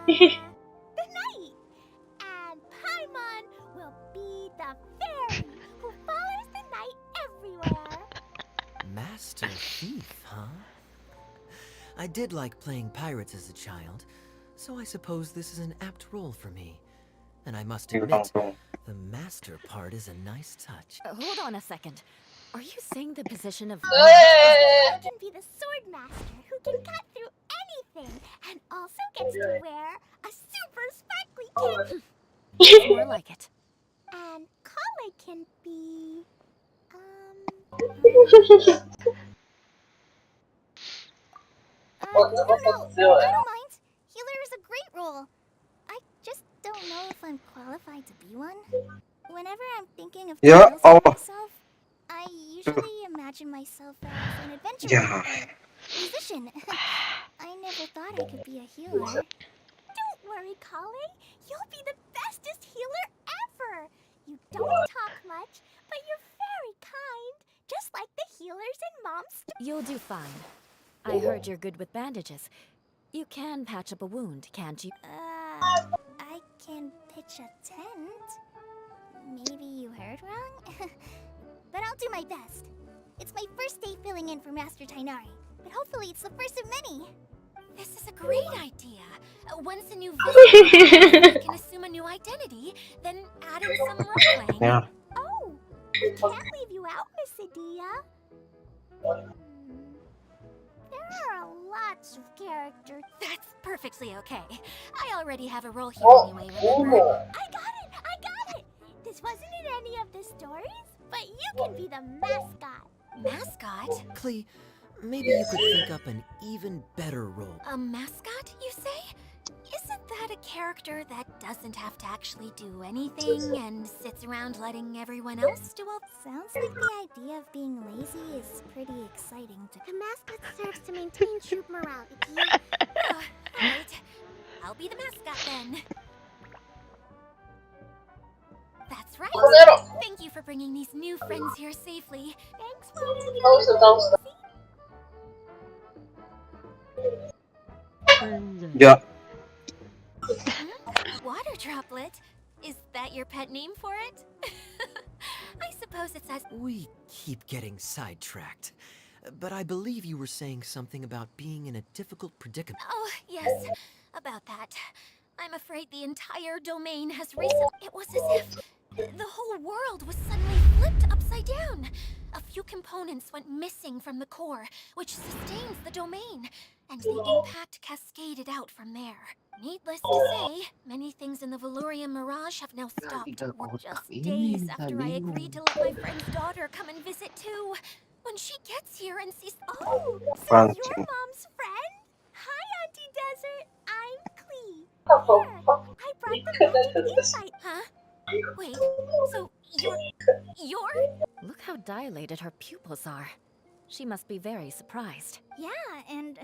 the knight! And Paimon will be the fairy who follows the knight everywhere! Master Thief, huh? I did like playing pirates as a child, so I suppose this is an apt role for me. And I must admit, the master part is a nice touch. Hold on a second. Are you saying the position of... I can be the sword master who can cut through anything and also gets to wear a super sparkly cape. It's more like it. And Kale can be... no, I don't mind. Healer is a great role. I just don't know if I'm qualified to be one. Whenever I'm thinking of Ya titles for Allah. myself, I usually imagine myself as an adventurer Ya. or musician. I never thought I could be a healer. Don't worry, Kale. You'll be the bestest healer ever. You don't talk much, but you're very kind, just like the healers in Mom's You'll do fine. I heard you're good with bandages. You can patch up a wound, can't you? I can pitch a tent. Maybe you heard wrong? But I'll do my best. It's my first day filling in for Master Tainari, but hopefully it's the first of many. This is a great idea. Once a new visitor can assume a new identity, then add in some role-playing. Ya. Oh, we can't leave you out, Miss Adia. There are lots of characters. That's perfectly okay. I already have a role here anyway, Oh, remember? I got it! This wasn't in any of the stories, but you can be the mascot. Mascot? Klee, maybe you could think up an even better role. A mascot, you say? Isn't that a character that doesn't have to actually do anything and sits around letting everyone else do all... Sounds like the idea of being lazy is pretty exciting to... The mascot serves to maintain troop morale. Alright. I'll be the mascot then. That's right. Thank you for bringing these new friends here safely. Thanks for Ya, Water droplet? Is that your pet name for it? I suppose it's as. We keep getting sidetracked. But I believe you were saying something about being in a difficult predicament. Oh, yes, about that. I'm afraid the entire domain has recently. It was as if the whole world was suddenly flipped upside down. A few components went missing from the core, which sustains the domain, and the impact cascaded out from there. Needless to say, many things in the Valurian Mirage have now stopped. Tiga Were kotak just ini days minta after I bingung. agreed to let my friend's daughter come and visit too. When she gets here and sees. Oh, so Anjing. you're Mom's friend? Hi, Auntie Desert. I'm Clee. Apa? Here, I brought the magic insight. Huh? Wait, so you're? Look how dilated her pupils are. She must be very surprised. Yeah, and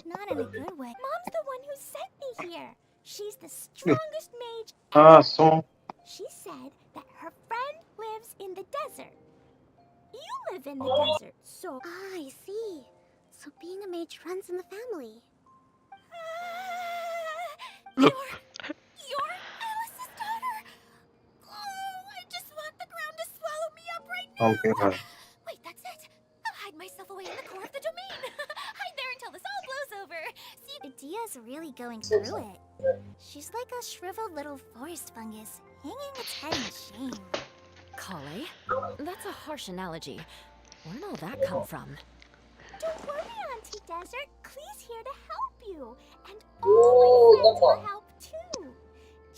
not in a good way. Mom's the one who sent me here. She's the strongest mage ever. langsung. She said that her friend lives in the desert. You live in the desert, so. Ah, I see. So being a mage runs in the family. You're Alice's daughter. Oh, I just want the ground to swallow me up right now. Hampiran. Wait, that's it. I'll hide myself away in the core of the domain. Hide there until this all blows over. See, Idia's really going through it. She's like a shriveled little forest fungus, hanging its head in shame. Kale? That's a harsh analogy. Where'd all that come from? don't worry, Auntie Desert. Klee's here to help you, and all my friends will help too.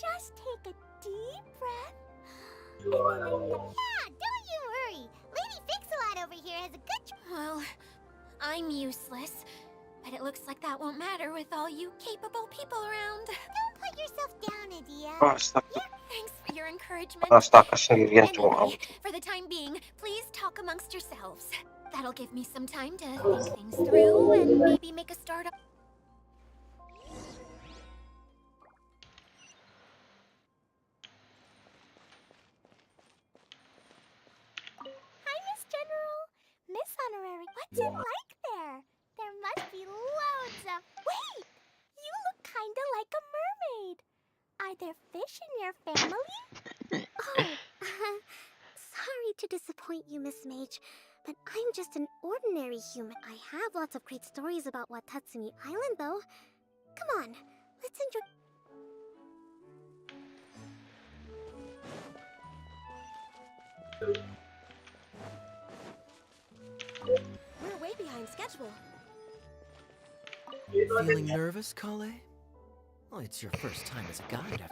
Just take a deep breath. Yeah, don't you worry. Lady Fix-a-Lot over here has a good. Well, I'm useless, but it looks like that won't matter with all you capable people around. Don't put yourself down, Idia. Astaga, Thanks for your encouragement. astaga sendirian cuma Anyway, for the time being, please talk amongst yourselves. That'll give me some time to think things through and maybe make a start up. Hi, Miss General. Miss Honorary, what's it like there? There must be loads of. Wait! You look kinda like a mermaid. Are there fish in your family? Oh, sorry to disappoint you, Miss Mage, but I'm just an ordinary human. I have lots of great stories about Watatsumi Island, though. Come on, let's enjoy. We're way behind schedule. Feeling nervous, Kale? Well, it's your first time as a guide.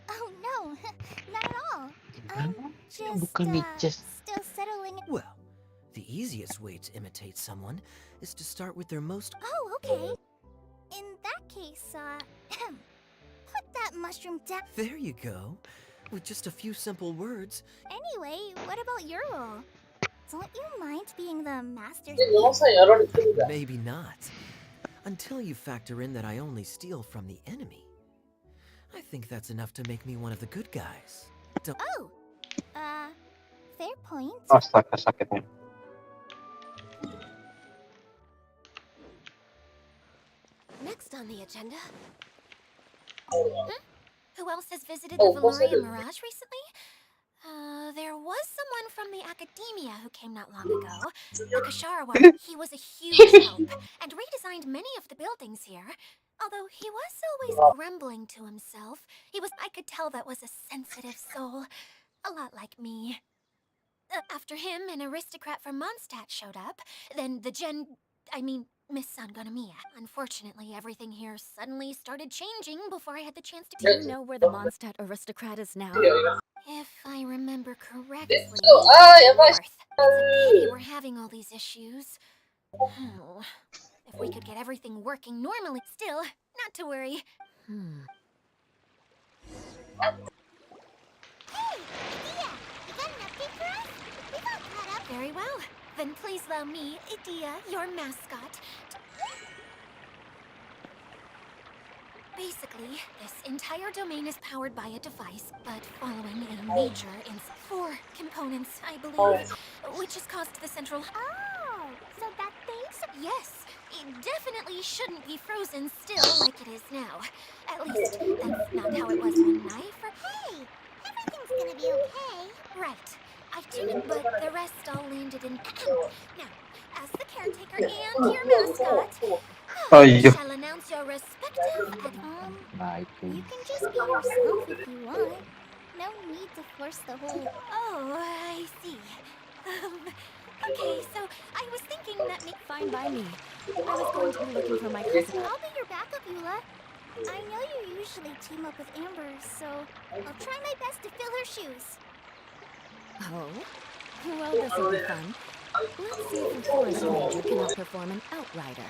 Oh no, not at all. Just Bukan just still settling. Well, the easiest way to imitate someone is to start with their most. Oh, okay. In that case, put that mushroom down. There you go. With just a few simple words. Anyway, what about your role? Don't you mind being the master's? Ini masa ya orang itu juga. Maybe not. Until you factor in that I only steal from the enemy. I think that's enough to make me one of the good guys. Don't. Oh, fair point. astaga sakitnya. Next on the agenda. Who else has visited the Valurian Mirage recently? There was someone from the academia who came not long ago. The Kasharawa. He was a huge help and redesigned many of the buildings here. Although he was always grumbling to himself, I could tell that was a sensitive soul. A lot like me. After him, an aristocrat from Mondstadt showed up. Then Miss Sangonomiya. Unfortunately, everything here suddenly started changing before I had the chance to. Do you know where the Mondstadt aristocrat is now? If I remember correctly, ya guys. It's a pity we're having all these issues. Oh, if we could get everything working normally, still, not to worry. Hey, Idia, you got an update for us? We got caught up. Very well. Then please allow me, Idia, your mascot. Basically, this entire domain is powered by a device, but following a major incident. 4 components, I believe, which has caused the central. Oh, so that thing Yes, it definitely shouldn't be frozen still like it is now. At least, that's not how it was one night for... Hey, everything's gonna be okay. Right. I didn't, but the rest all landed in... Now, as the caretaker and your mascot, Oh I iya. shall announce your respective Baik You tuh. can just be yourself if you want. No need to force the whole... Oh, I see. Okay, so I was thinking that Fine by me. I was going to be looking for my cousin. I'll be your backup, Eula. I know you usually team up with Amber, so I'll try my best to fill her shoes. Oh? Well, this'll be fun. Let's see if a forest ranger can outperform an outrider.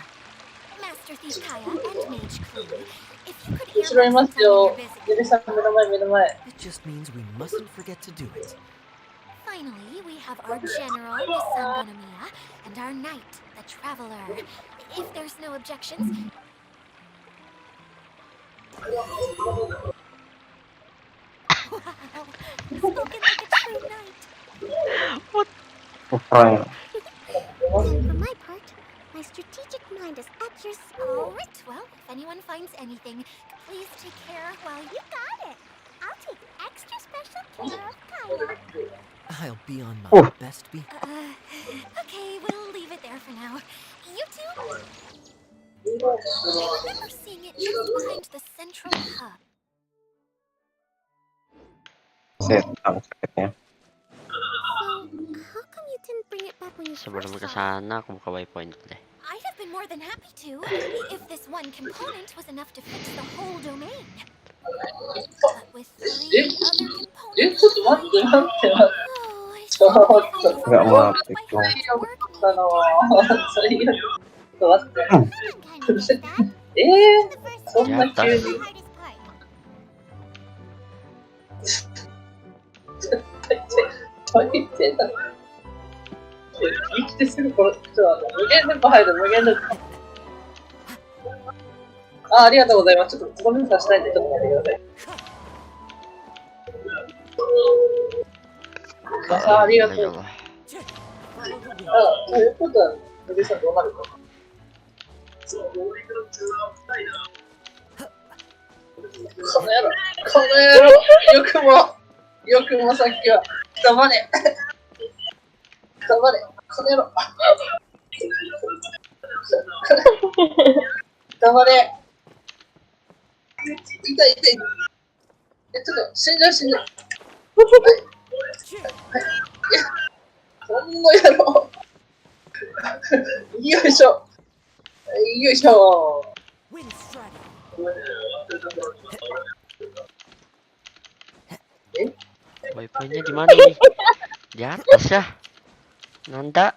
Master Thief Kaya and Mage Chloe, if you could 後ろい earmark ま some す time in your よ。 busy... ゆりさん、目の前、目の前。 It just means we mustn't forget to do it. Finally, we have our general, the Sangonomiya, and our knight, the Traveler. If there's no objections... Wow, spoken like a true knight. Perang. And for my part, my strategic mind is at your... All right, well, if anyone finds anything, please take care while you... You got it. I'll take extra special care of Kaya. I'll be on my Oh. best behavior. Okay, we'll leave it there for now. You two? I remember seeing it just behind the central hub. Setan sakitnya. So, how come you didn't bring it back when you Sebelum first ke saw it? sana aku buka waypoint deh. I'd have been more than happy to, if this one component was enough to fix the whole domain. But with 3 other ちょ components... っと待って、待って、待って。 Oh, I ちょっ suddenly と find this Nggak world mati by dong. hardest work あの最悪。ちょっと待って。 Everyone kind of does that. え The first そんな Ya, 急 is に the。hardest part. 何言ってんだ。生きてすぐこれ、ちょっと無限連覇入る、無限連覇。ありがとうございます。ちょっとごめんなさい、したいんで、ちょっと待ってください。ありがとう。 Allah. そういうことは、ゆりさんどうなるか。この野郎、この野郎、よくもさっきは、黙れ。黙れ、この野郎。黙れ。痛い痛い。ちょっと、死んじゃう死んじゃう。この野郎。よいしょ。よいしょ。 Waypointnya di mana nih? Di atas ya. Nanda.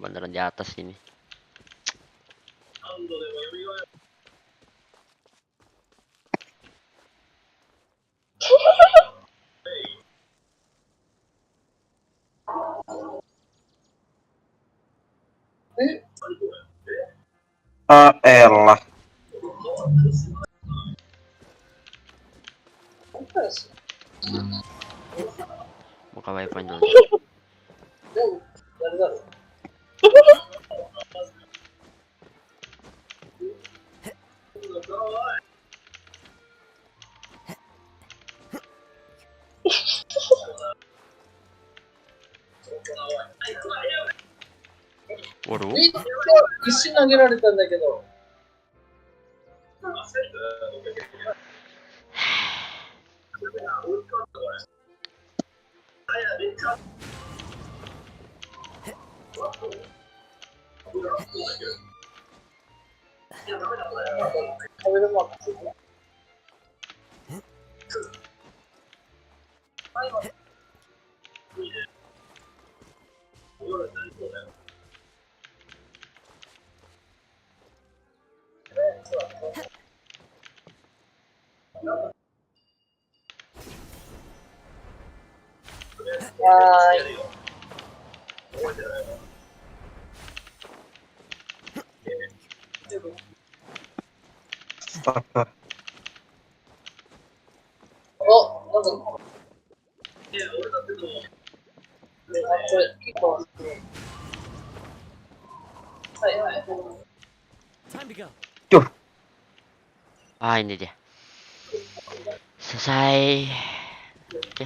Beneran di atas ini. Elah. Buka waypoint dulu. Waduh. 一瞬投げられたんだけど。壁のマークついてる。はーい。Astaga. お、なんか。Time to go. Duh, Ah, ini dia. Selesai. Oke,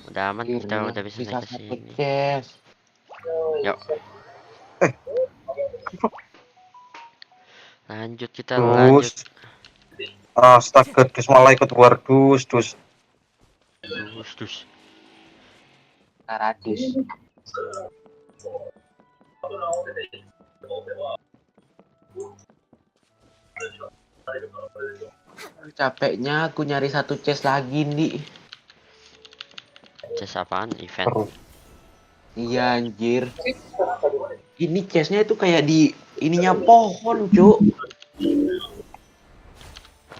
udah aman, kita Akhirnya udah bisa bisa naik ke satu sini. chest. Yuk, eh, lanjut kita lanjut. dus. Astaga, dus malah ikut war dus. Dus. Karadus. Capeknya aku nyari satu chest lagi nih. Chest apaan? Event. Terus. Iya anjir. Ini chestnya itu kayak di ininya pohon, Cuk.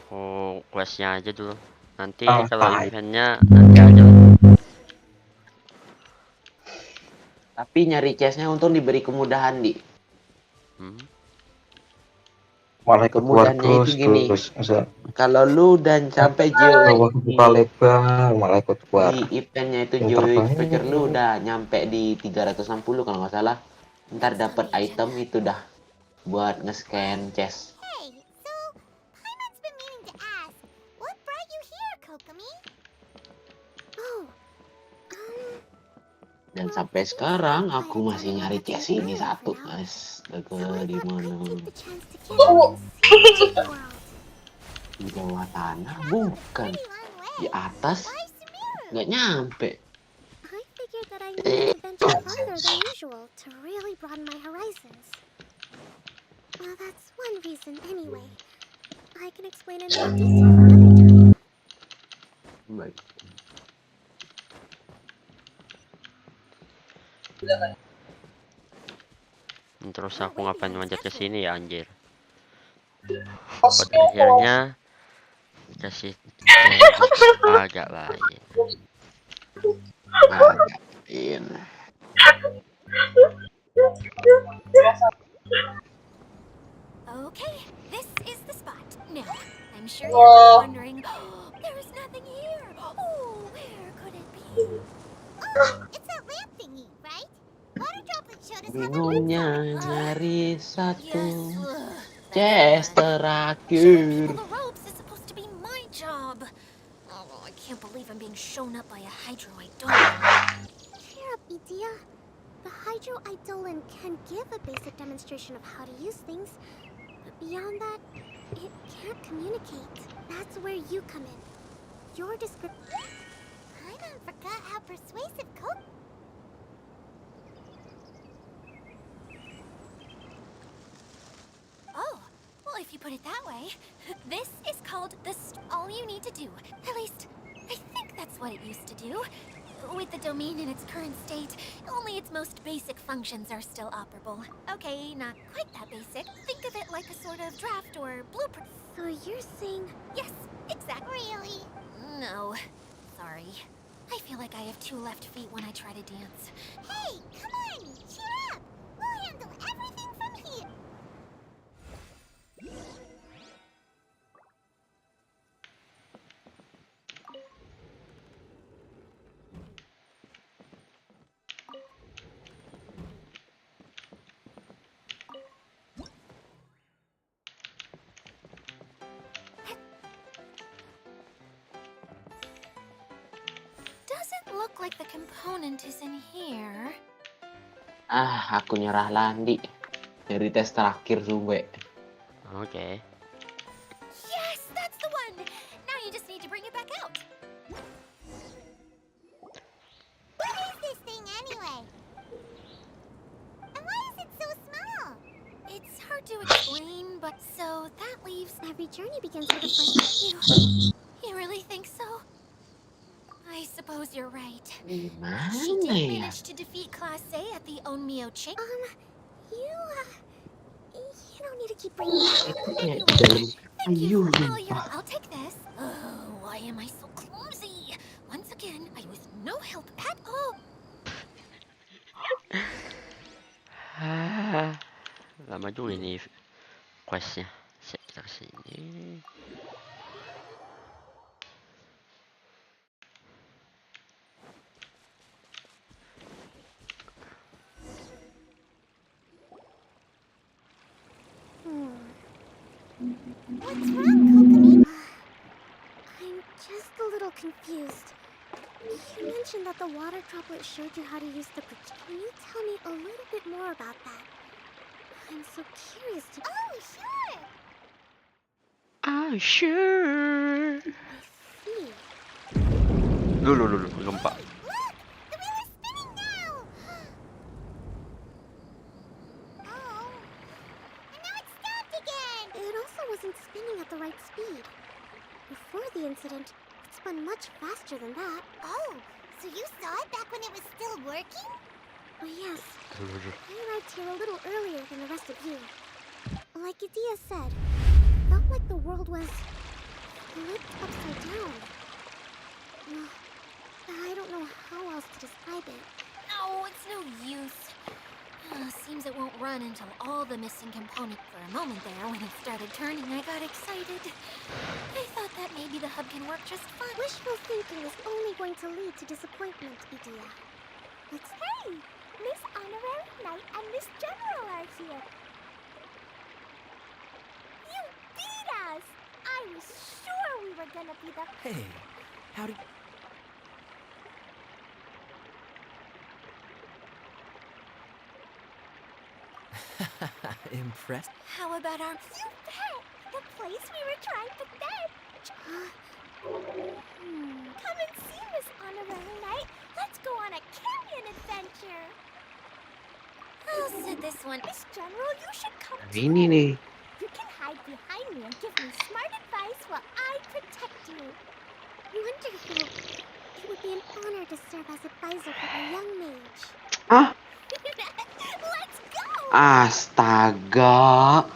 Oh, questnya aja dulu. Nanti Ah, kalau tai. eventnya nanti aja lah. Tapi nyari chestnya untung diberi kemudahan, Di. Hmm. Malah ikut war Kemudahannya itu gini. dus. Masa Kalau lu dan sampai bawah di buka lebar, malah ikut war. eventnya itu Pinter speaker lu banget. udah nyampe di 360 kalau nggak salah. Ntar dapat item itu dah buat nge-scan chest. Hey, so Paimon's been meaning to ask, what brought you here, Kokomi? Oh, Dan sampai sekarang aku masih nyari chest ini satu, guys. Astaga, di mana? take the chance to get out and see the world. Di bawah tanah? Bukan. Pretty long way. Di atas? Why Sumeru? Nggak nyampe. I figured that I needed to venture farther than usual to really broaden my horizons. Well, that's one reason anyway. I can explain in more detail another time. Baik. Terus aku ngapain manjat ke sini ya anjir. Pada akhirnya kasih agak lain. Okay, this is the spot. Now, I'm sure you're all wondering, there is nothing here. Oh, where could it be? Oh, it's that lamp thingy, right? Water droplet showed us how that works. Bingungnya nyari satu Yes, chest Showing terakhir. people the ropes is supposed to be my job. Oh, I can't believe I'm being shown up by a Hydro Eidolon. Cheer up, Idia. The Hydro Eidolon can give a basic demonstration of how to use things, but beyond that, it can't communicate. That's where you come in. Your description. I don't forgot how persuasive Coke. Oh, well, if you put it that way, this is called all you need to do. At least, I think that's what it used to do. With the domain in its current state, only its most basic functions are still operable. Okay, not quite that basic. Think of it like a sort of draft or blueprint. So you're saying... Yes, exactly. Really? No. Sorry. I feel like I have 2 left feet when I try to dance. Hey, come on! Cheer up! We'll handle everything from here! Doesn't look like the component is in here. Aku nyerah Landi. Dari tes terakhir Sumbe. Oke. Yes, that's the one! Now you just need to bring it back out. What is this thing anyway? And why is it so small? It's hard to explain, but so that leaves... Every journey begins with a first... You really think so? I suppose you're right. She Gimana did ya? manage to defeat Class A at the Onmyo Chain. You don't need to keep bringing that up. Kayak Anyway, dalam thank you. kayu I'll take this. Oh, why am I so clumsy? Once again, I was no help at all. Lama juga ini questnya. Kita kesini. What's wrong, Kokomi? I'm just a little confused. You mentioned that the water droplet showed you how to use the bridge. Can you tell me a little bit more about that? I'm so curious to... Oh, sure! Ah, sure. I see. Lulu, lumpa. Look! The wheel is spinning now! Oh. And now it's stopped again! It also wasn't spinning at the right speed. Before the incident, it spun much faster than that. Oh, so you saw it back when it was still working? Oh, yes. I arrived here a little earlier than the rest of you. Like Idia said, it felt like the world was flipped upside down. Well, I don't know how else to describe it. No, it's no use. Seems it won't run until all the missing components. For a moment there, when it started turning, I got excited. I thought that maybe the hub can work just fine. Wishful thinking is only going to lead to disappointment, Idia. Let's... Hey! Miss Honorary Knight and Miss General are here. You beat us! I was sure we were gonna be the... Hey, how did... Impressed? How about our... You bet! The place we were trying to fetch! Come and see, Miss Honorary Knight. Let's go on a Kerjain adventure. I'll sit this one. Miss General, you should come too. Ini nih. You can hide behind me and give me smart advice while I protect you. I wonder if it would be an honor to serve as advisor for a young mage. Ah, Let's go! astaga.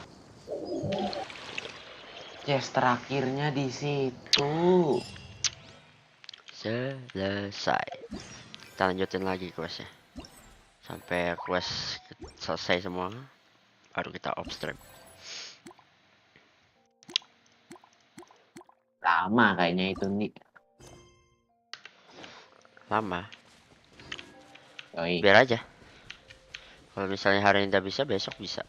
Chest terakhirnya di situ. Selesai. Kita lanjutin lagi questnya. Sampai quest selesai semua, baru kita off stream. Lama kayaknya itu nih. Lama. Yoi. Biar aja. Kalau misalnya hari ini udah bisa, besok bisa.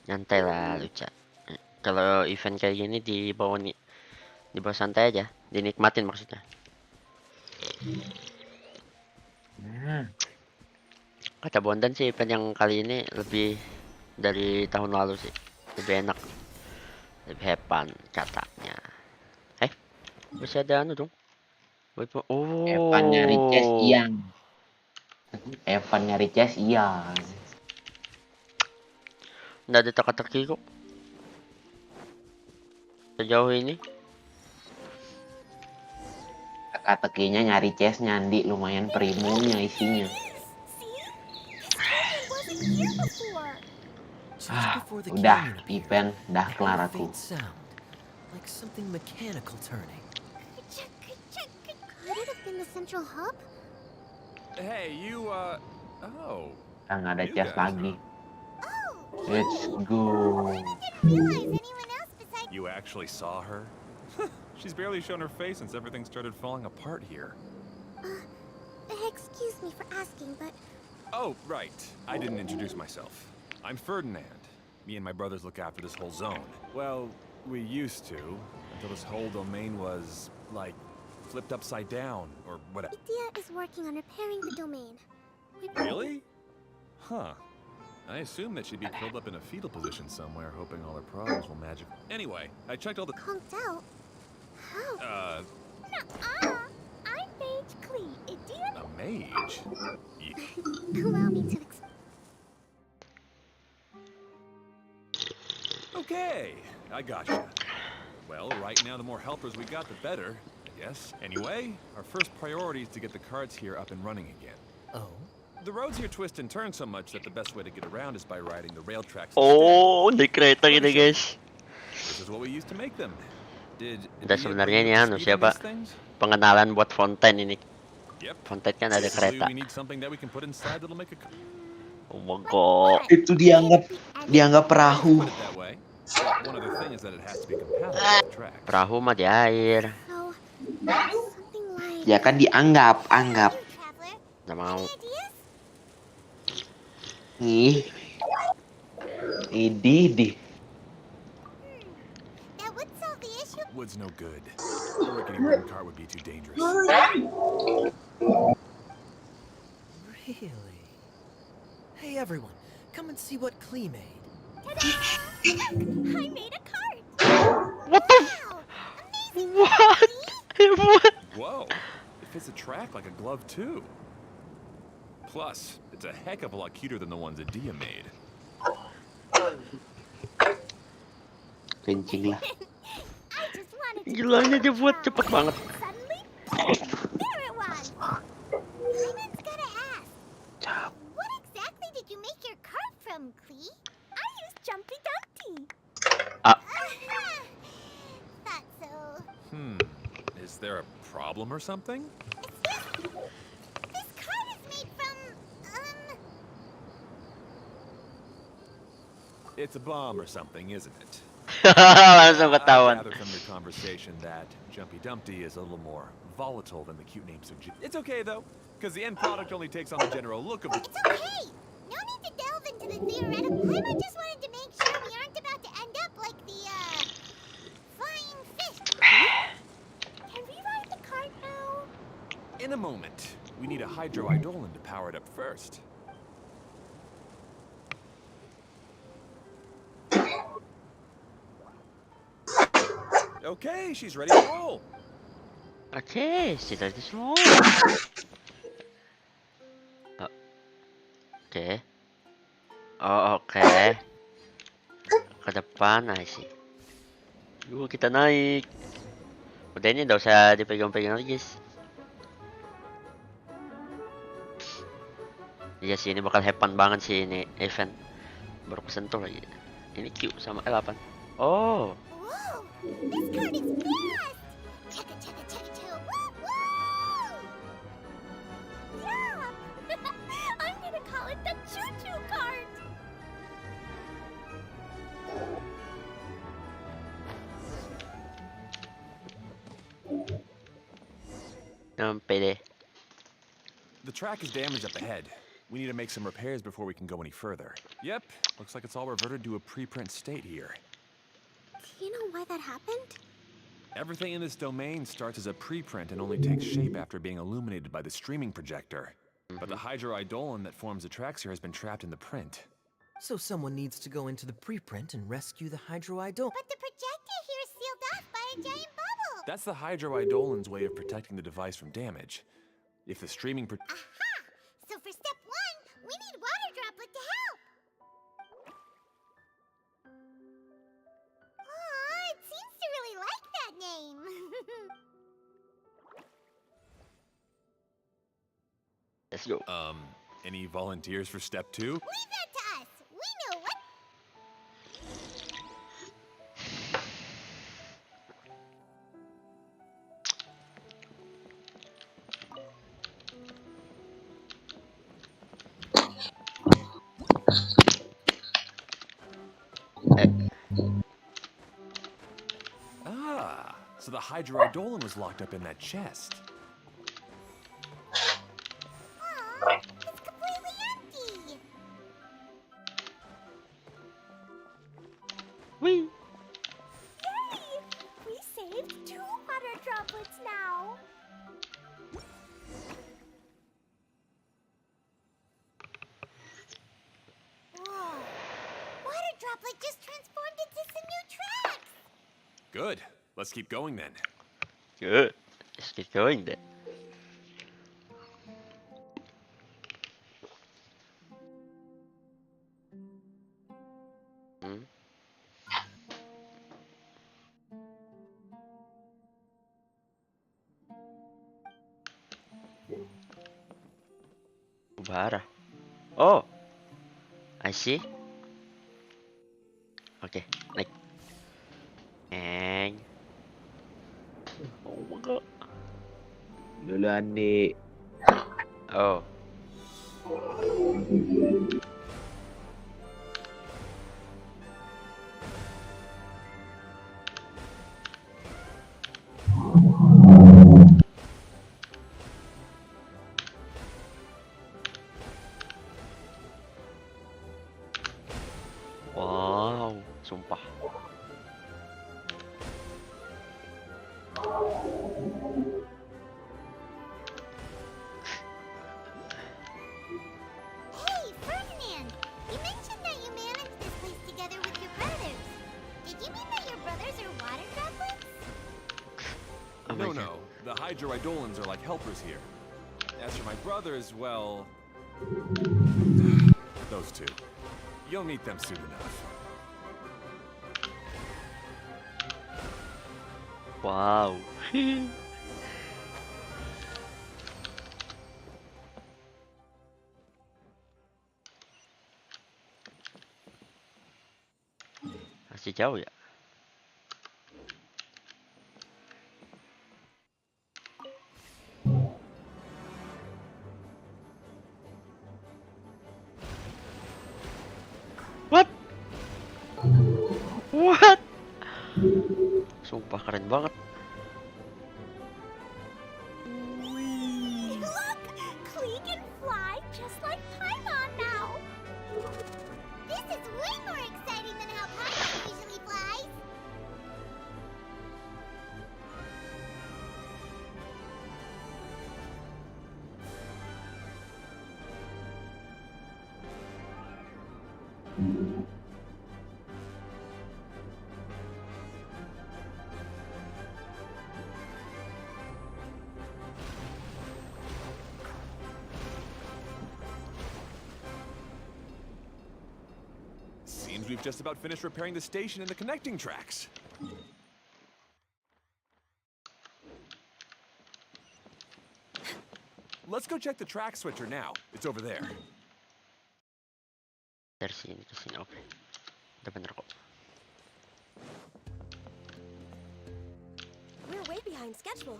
Nyantai lah, Luca. Kalau event kayak gini dibawa santai aja, dinikmatin maksudnya. Kata Bondan sih event yang kali ini lebih dari tahun lalu sih, lebih enak, lebih hepan katanya. Masih ada anu dong. Oh. Evan nyari chest Ian. Evan nyari chest Ian. Nggak ada teka-teki kok. Sejauh ini. Teka-tekinya nyari chest nyandi lumayan primunya isinya. Udah event dah kelar aku. Like something mechanical turning. Could it have been the central hub? Hey, you, oh. Udah nggak ada chest lagi. Oh, Let's go. You actually saw her? She's barely shown her face since everything started falling apart here. Excuse me for asking, but... Oh, right. I didn't introduce myself. I'm Ferdinand. Me and my brothers look after this whole zone. Well, we used to, until this whole domain was, like, flipped upside down, or whatever. Idia is working on repairing the domain. Really? Huh. I assume that she'd be curled up in a fetal position somewhere, hoping all her problems will magically... Anyway, I checked all the... Conked out? How? nuh-uh. I'm Mage Clee, Idia. A mage? Allow me to explain. Okay, I gotcha. Well, right now the more helpers we got, the better, I guess. Anyway, our first priority is to get the carts here up and running again. Oh? The roads here twist and turn so much that the best way to get around is by riding the rail tracks. Oh, di kereta gini guys. This is what we used to make them. Udah sebenarnya ini anu siapa? Pengenalan buat Fontaine ini. Fontaine kan ada kereta. Oh my god. Itu dianggap perahu. Perahu mah di air. Ya kan dianggap. Nggak mau. Ih. Idih. wood's no good. A rickety wooden cart would be too dangerous. Really? Hey everyone, come and see what Klee made. Ta-da! I made a cart! What the? Wow! Amazing! What? What? Whoa! It fits the track like a glove too. Plus, it's a heck of a lot cuter than the ones that Dia made. Kencing lah. I just wanted to Gila ini dia buat cepet banget. suddenly, there it was! Simon's gotta ask, what exactly did you make your cart from, Klee? I used Jumpy Dumpty. Ah. Thought so. Is there a problem or something? This cart is made from, It's a bomb or something, isn't it? Langsung I ketahuan. gather from your conversation that Jumpy Dumpty is a little more volatile than the cute name suggests. It's okay though, because the end product only takes on the general look of the. It's okay. No need to delve into the theoretical. I just wanted to make sure we aren't about to end up like the, flying fish. Can we ride the cart now? In a moment, we need a hydroidolin to power it up first. Okay, she's ready to roll. Oke, sudah di semua. Oke. Oh, oke. Ke depan, I see. Yuk, kita naik. Udah ini udah usah dipegang-pegang lagi, guys. Iya sih, ini bakal hepan banget sih ini event. Baru kesentuh lagi. Ini Q sama L8. Oh. Whoa! This cart is fast! Chugga chugga chugga chugga woo woo! Yeah! I'm gonna call it the choo-choo cart! Sampai deh. The track is damaged up ahead. We need to make some repairs before we can go any further. Yep, looks like it's all reverted to a preprint state here. Do you know why that happened? Everything in this domain starts as a preprint and only takes shape after being illuminated by the streaming projector. But the hydroidolin that forms the tracks here has been trapped in the print. So someone needs to go into the preprint and rescue the hydroidol. But the projector here is sealed off by a giant bubble! That's the hydroidolin's way of protecting the device from damage. If the streaming Aha! So for step one, we need water droplet to help! Aw, it seems to really like that name! Let's go. Any volunteers for step two? Leave that to us! We know what... Ah, so the hydroidolin was locked up in that chest. Aw, it's completely empty! Whee! Yay! We saved 2 water droplets now! Whoa! Water droplet just transformed into some new tracks! Good. Let's keep going then. Good. Let's get going then. Hmm? Bara. Oh, I see. Okay, naik. Oh my god. Duluan di. Oh. Wow, sumpah. Hey, Ferdinand! You mentioned that you managed this place together with your brothers. Did you mean that your brothers are water droplets? Oh my No, God. no. The hydroidolans are like helpers here. As for my brothers, well... those two. You'll meet them soon enough. Wow. Masih jauh ya? What? What? Sumpah keren banget. Look! Klee can fly just like Paimon now! This is way more exciting than how Paimon usually flies! Seems we've just about finished repairing the station and the connecting tracks. Let's go check the track switcher now. It's over there. Dari sini ke sini, oke. Udah bener kok. We're way behind schedule.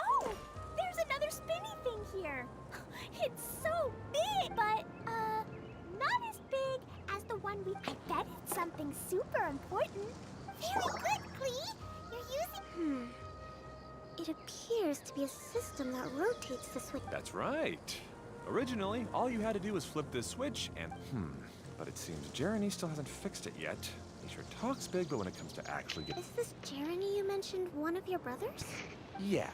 Oh! There's another spinny thing here! It's so big! But, not as big as the one we... I bet it's something super important. Very good, Klee! You're using... It appears to be a system that rotates the switch. That's right. Originally, all you had to do was flip this switch and but it seems Jeremy still hasn't fixed it yet. He sure talks big, but when it comes to actually getting... Is this Jeremy you mentioned one of your brothers? Yeah.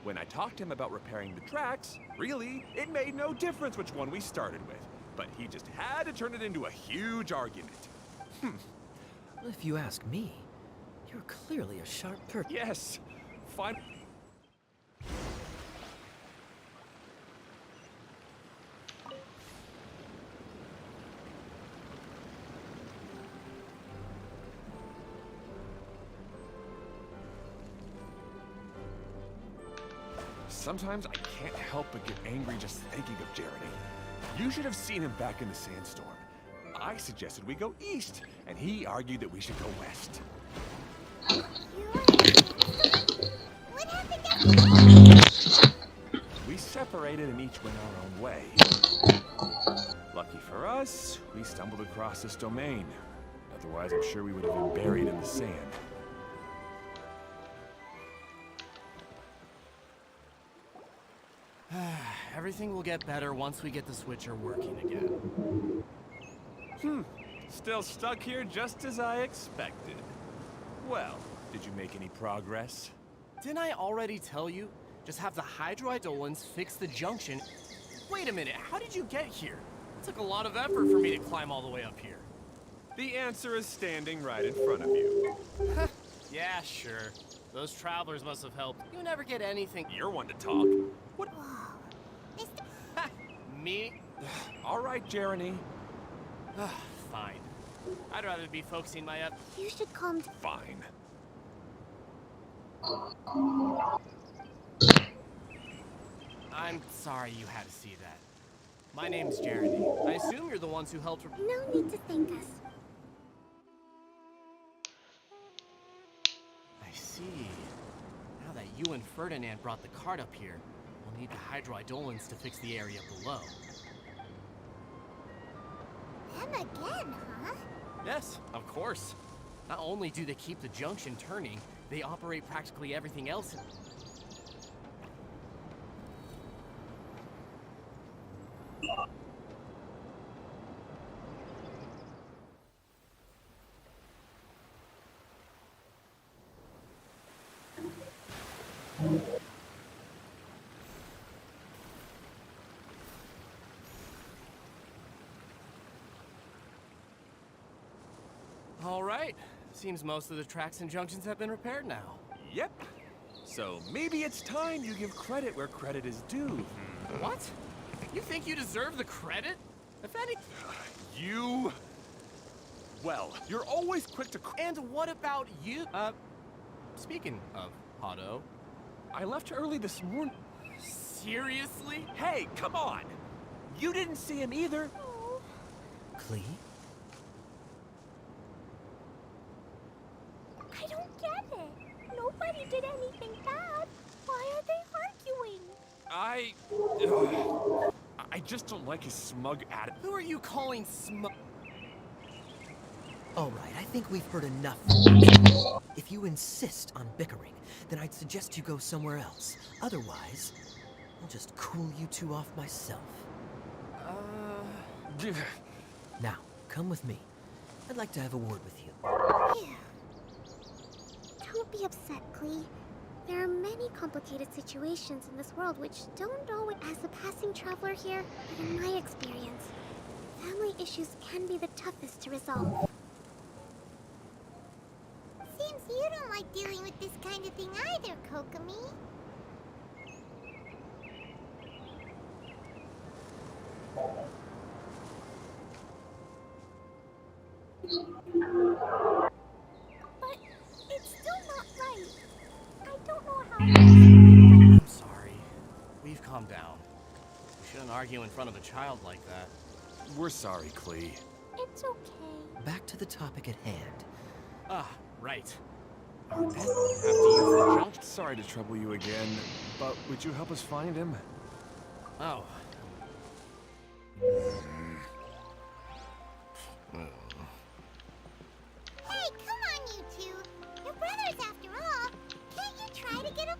When I talked to him about repairing the tracks, really, it made no difference which one we started with. But he just had to turn it into a huge argument. If you ask me, you're clearly a sharp person. Yes. Fine. Sometimes I can't help but get angry just thinking of Jeremy. You should have seen him back in the sandstorm. I suggested we go east, and he argued that we should go west. What happened after that? We separated and each went our own way. Lucky for us, we stumbled across this domain. Otherwise, I'm sure we would have been buried in the sand. Everything will get better once we get the switcher working again. Still stuck here just as I expected. Well, did you make any progress? Didn't I already tell you? Just have the hydroidolans fix the junction. Wait a minute, how did you get here? It took a lot of effort for me to climb all the way up here. The answer is standing right in front of you. Yeah, sure. Those travelers must have helped. You never get anything. You're one to talk. What? Me? All right, Jeremy. Fine. I'd rather be focusing my up. You should calm down. Fine. I'm sorry you had to see that. My name's Jeremy. I assume you're the ones who helped. No need to thank us. I see. Now that you and Ferdinand brought the cart up here, we'll need the hydroidolins to fix the area below. Them again, huh? Yes, of course. Not only do they keep the junction turning, they operate practically everything else. All right. Seems most of the tracks and junctions have been repaired now. Yep. So maybe it's time you give credit where credit is due. What? You think you deserve the credit? If any... You... Well, you're always quick to... And what about you? Speaking of Otto... I left early this morning. Seriously? Hey, come on! You didn't see him either. Klee? I don't get it. Nobody did anything bad. Why are they arguing? I just don't like his smug attitude. Who are you calling smug? Alright, I think we've heard enough. If you insist on bickering, then I'd suggest you go somewhere else. Otherwise, I'll just cool you two off myself. Now, come with me. I'd like to have a word with you. Phew. Don't be upset, Klee. There are many complicated situations in this world which don't always... As a passing traveler here, but in my experience, family issues can be the toughest to resolve. Seems you don't like dealing with this kind of thing either, Kokomi. But it's still not right. I don't know how. I'm sorry. We've calmed down. We shouldn't argue in front of a child like that. We're sorry, Klee. It's okay. Back to the topic at hand. Ah, right. Our pet will have to use the junction. Sorry to trouble you again, but would you help us find him? Oh. Hey, come on, you two. You're brothers after all. Can't you try to get a...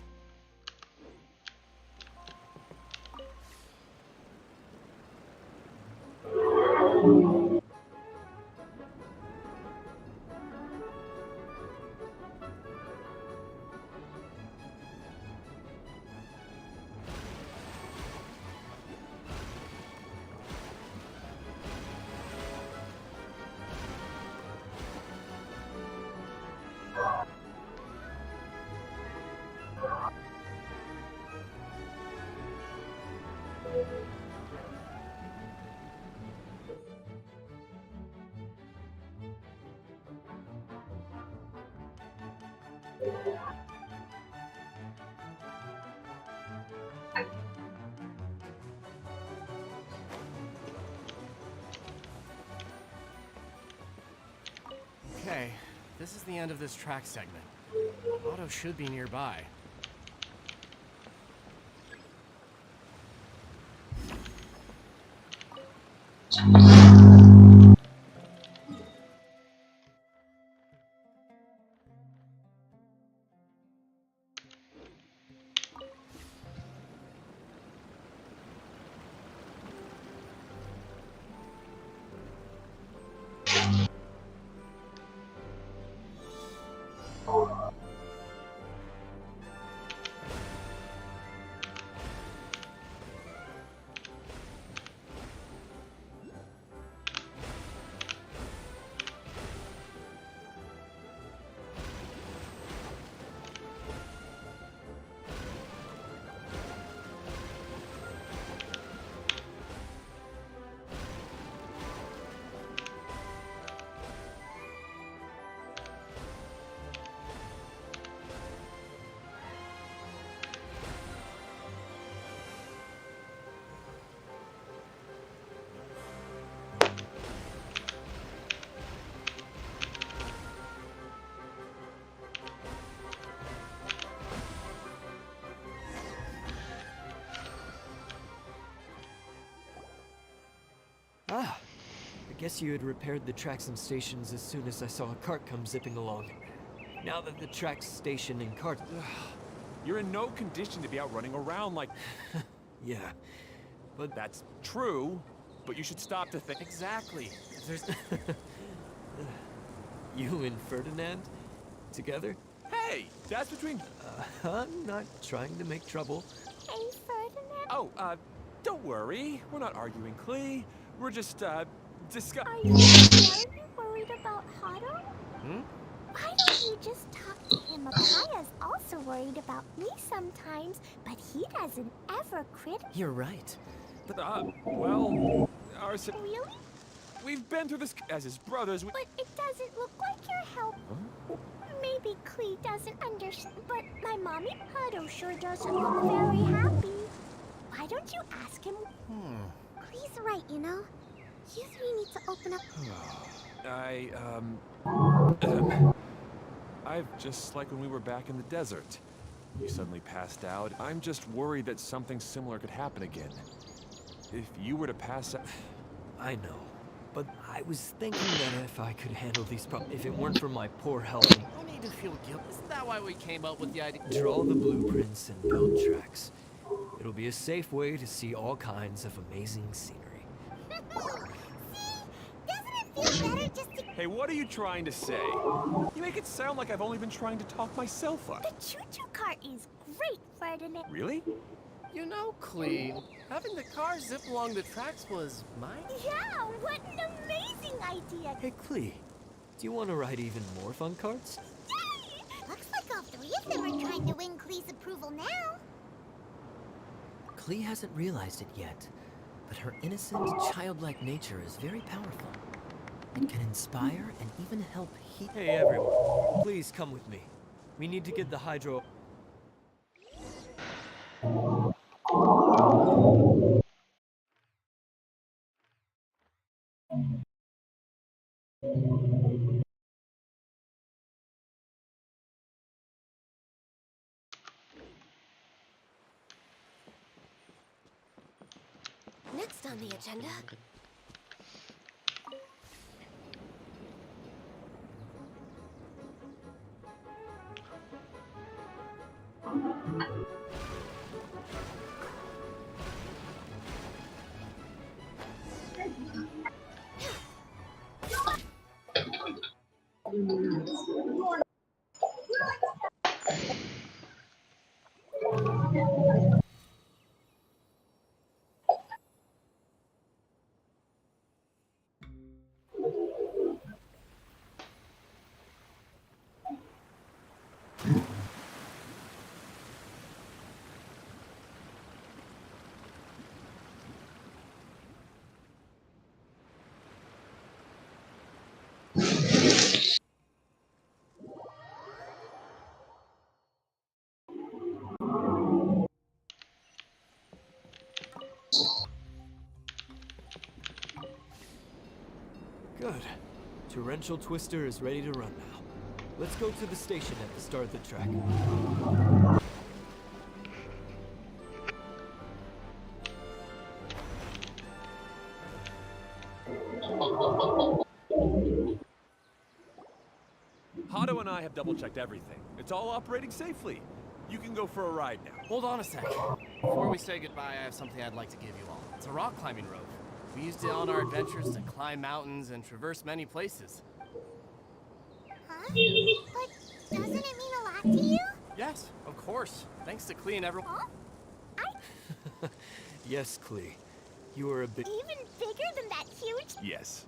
Okay, this is the end of this track segment. Otto should be nearby. Ah, I guess you had repaired the tracks and stations as soon as I saw a cart come zipping along. Now that the tracks, station, and cart... You're in no condition to be out running around like... Yeah, but... That's true, but you should stop to think... Exactly. There's... You and Ferdinand? Together? Hey, that's between... I'm not trying to make trouble. Hey, Ferdinand. Oh, don't worry. We're not arguing, Klee. We're just, discuss... Are you very worried about Hado? Hmm? Why don't you just talk to him? Akaya's also worried about me sometimes, but he doesn't ever criticize. You're right. Well, our... Really? We've been through this as his brothers. But it doesn't look like you're helping. Maybe Klee doesn't understand, but my mommy Hado sure doesn't look very happy. Why don't you ask him? Klee's right, you know? You three need to open up. I've just like when we were back in the desert. You suddenly passed out. I'm just worried that something similar could happen again. If you were to pass out... I know. But I was thinking that if I could handle these problems, if it weren't for my poor health, No need to feel guilty. Isn't that why we came up with the idea? draw the blueprints and build tracks. It'll be a safe way to see all kinds of amazing scenery. See? Doesn't it feel better just to... Hey, what are you trying to say? You make it sound like I've only been trying to talk myself up. The choo-choo cart is great, Ferdinand. Really? You know, Klee, having the car zip along the tracks was mine. Yeah, what an amazing idea. Hey, Klee, do you want to ride even more fun carts? Yay! Looks like all three of them are trying to win Klee's approval now. Klee hasn't realized it yet, but her innocent, childlike nature is very powerful. It can inspire and even help heal. Hey, everyone, please come with me. We need to get the hydro... Next on the agenda. Good. Torrential Twister is ready to run now. Let's go to the station at the start of the track. Hado and I have double-checked everything. It's all operating safely. You can go for a ride now. Hold on a sec. Before we say goodbye, I have something I'd like to give you all. It's a rock climbing rope. We used it on our adventures to climb mountains and traverse many places. Huh? But doesn't it mean a lot to you? Yes, of course. Thanks to Klee and everyone. Huh? Yes, Klee. You are a bit... Even bigger than that huge... Yes,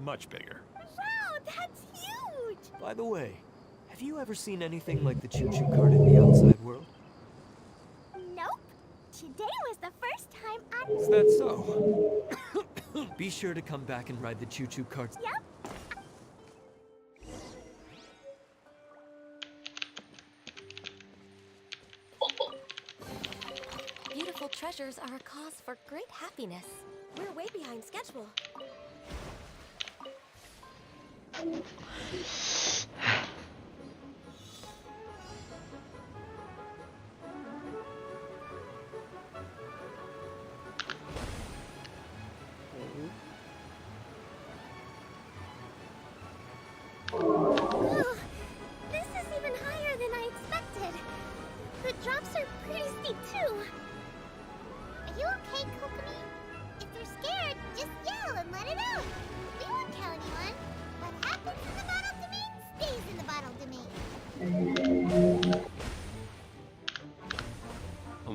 much bigger. Wow, that's huge! By the way, have you ever seen anything like the choo-choo cart in the outside world? Nope. Today was the first time I... Is that so? Be sure to come back and ride the choo-choo carts. Yep. Beautiful treasures are a cause for great happiness. We're way behind schedule.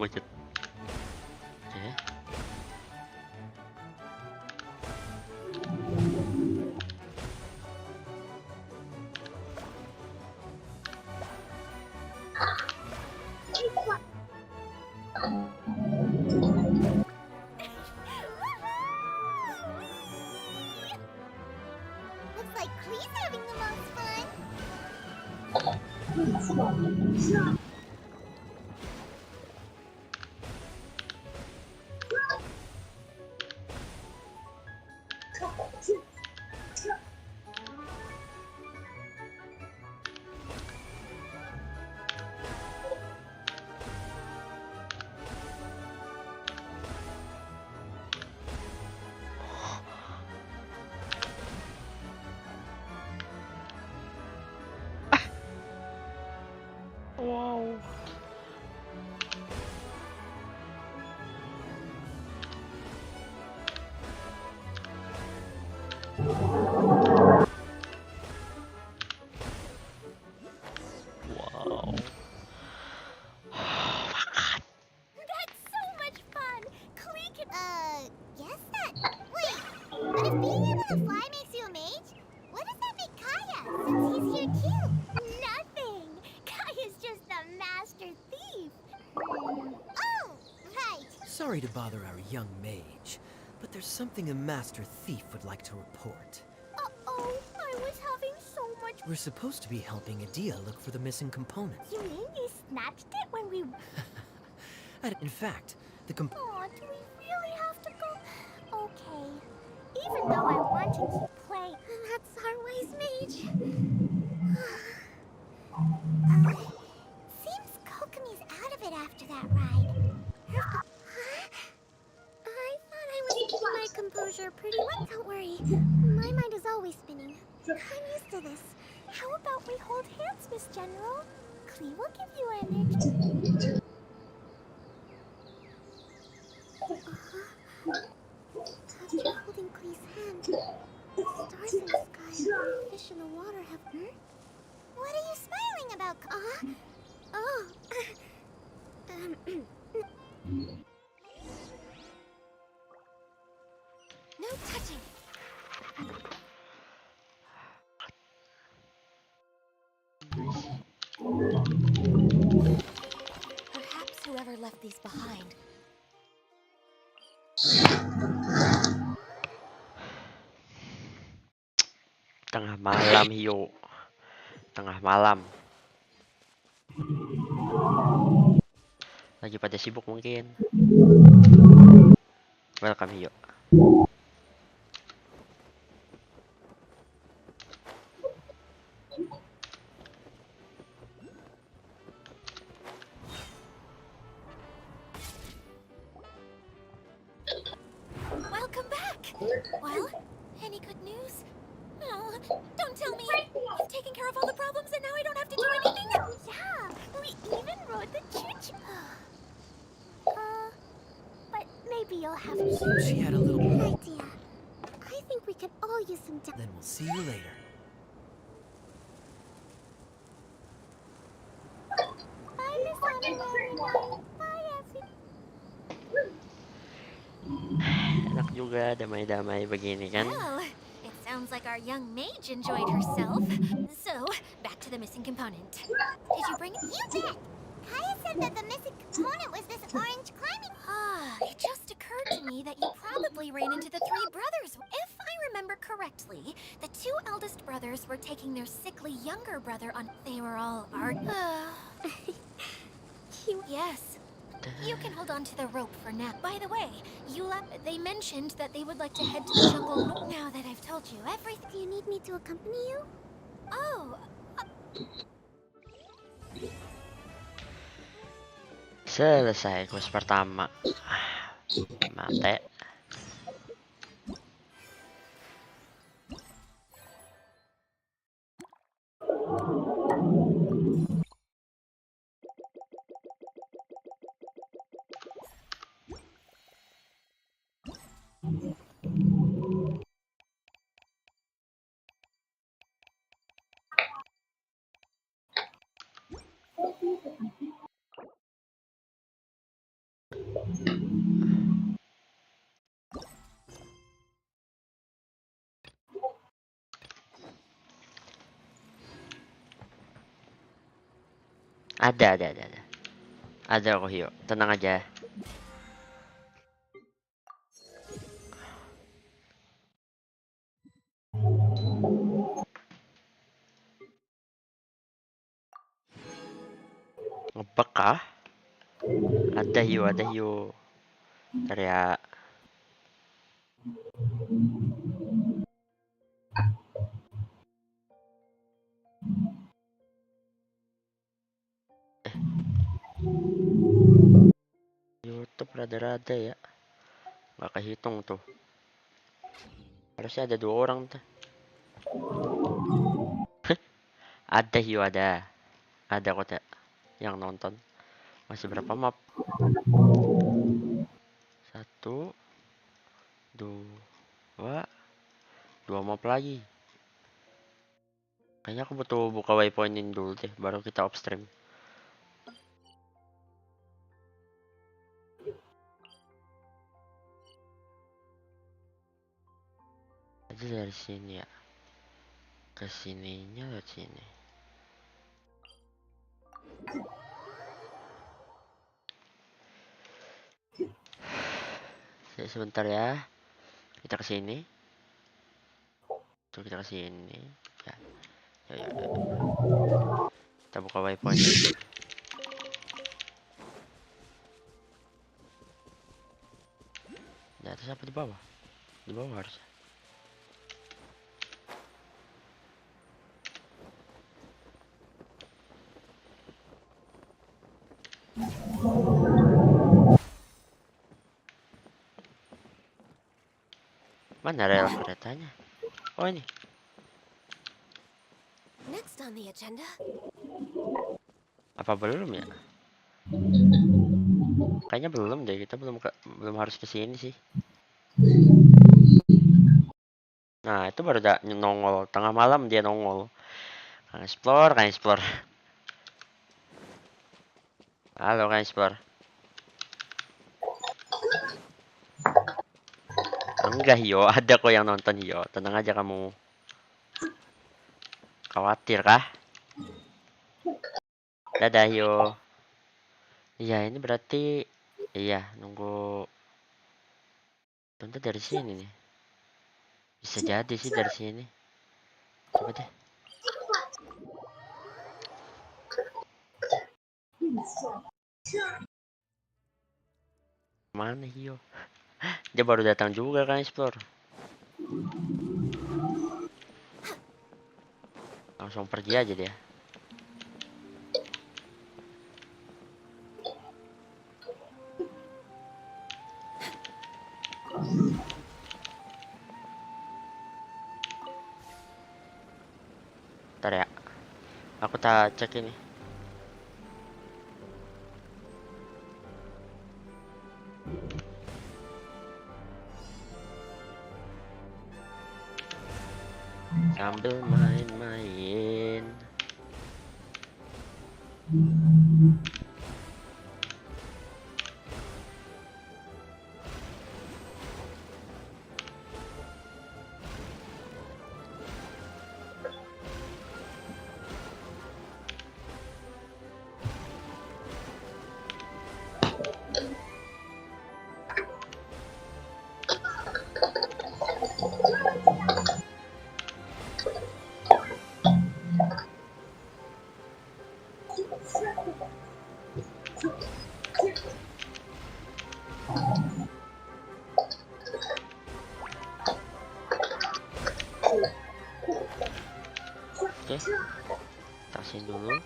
bocet. Oke. Looks like Klee's having the most fun. Wow. Wow. That's so much fun. Klee can. Guess that. Wait, but if being able to fly makes you a mage, what does that make Kaya? Since he's here too. Nothing. Kaya's just a master thief. Oh, right. Sorry to bother our young mage, but there's something a master thief would like to report. Uh-oh, I was having so much. We're supposed to be helping Adia look for the missing component. You mean you snatched it when we. In fact, the Aw, do we really have to go? Okay. Even though I want to keep playing. That's our wise mage. Seems Kokomi's out of it after that ride. I thought I was keeping my composure pretty well. Don't worry. My mind is always spinning. I'm used to this. How about we hold hands, Miss General? Klee will give you energy. After holding Klee's hand, the stars in the sky and the fish in the water have... What are you smiling about? Oh. No touching. Perhaps whoever left these behind. Tengah malam, Hio. Tengah malam. Lagi pada sibuk mungkin. Welcome, Hio. Welcome back! Well, any good news? Oh, don't tell me! You've taken care of all the problems and now I don't have to do anything? Yeah, we even rode the choo-choo. But maybe you'll have to... She had a little... Good idea. I think we could all use some... Then we'll see you later. Bye, Miss Honorary. Bye, Enak juga, damai-damai begini kan. Well, it sounds like our young mage enjoyed herself. So, back to the missing component. Did you bring it? You bet! Kaya said that the missing component was this orange climbing... It just occurred to me that you probably ran into the three brothers. If I remember correctly, the two eldest brothers were taking their sickly younger brother on... They were all Yes. You can hold on to the rope for now. By the way, they mentioned that they would like to head to the jungle. Now that I've told you everything... Do you need me to accompany you? Oh, Selesai quest pertama. Mate. Ada. Ada kok Hio, tenang aja. Ngebug kah? Ada Hio. Ntar ya. YouTube rada-rada ya. Nggak kehitung tuh. Harusnya ada 2 orang tuh. Ada Hio, ada. Ada kok yang nonton. Masih berapa map? 1, 2 map lagi. Kayaknya aku butuh buka waypointin dulu deh, baru kita off stream. Aja dari sini ya. Kesininya lewat sini. Sebentar ya. Kita ke sini. Tuh kita ke sini. Ya. Kita buka waypoint. Di atas apa di bawah? Di bawah harusnya. Mana rel keretanya? Oh ini. Next on the agenda. Apa belum ya? Kayaknya belum deh, kita belum harus ke sini sih. Nah, itu baru nongol. Tengah malam dia nongol. Kan explore. Halo kan explore. Enggak Hio, ada kok yang nonton Hio. Tenang aja kamu. Khawatir kah? Dadah Hio. Iya, ini berarti iya, nunggu. Tentu dari sini nih. Bisa jadi sih dari sini. Coba deh. Mana Hio? Dia baru datang juga kan explore. Langsung pergi aja dia. Ntar ya. Aku tak cek ini. Sambil main-main. Oke, tasin dulu.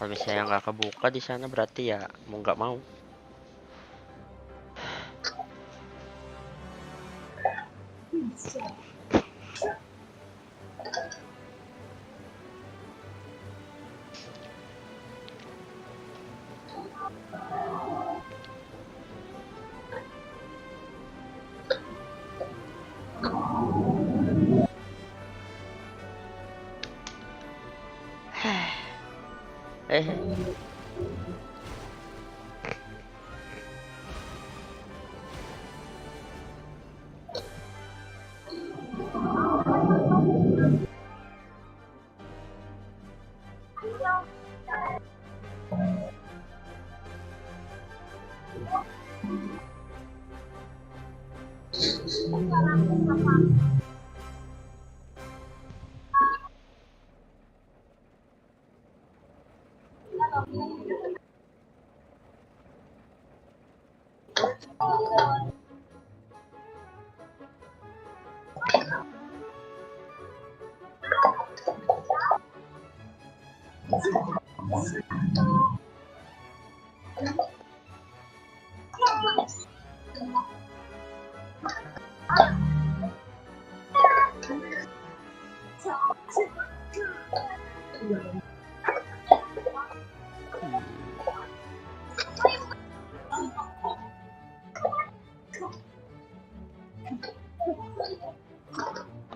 Kalau misalnya nggak kebuka di sana berarti ya mau nggak mau.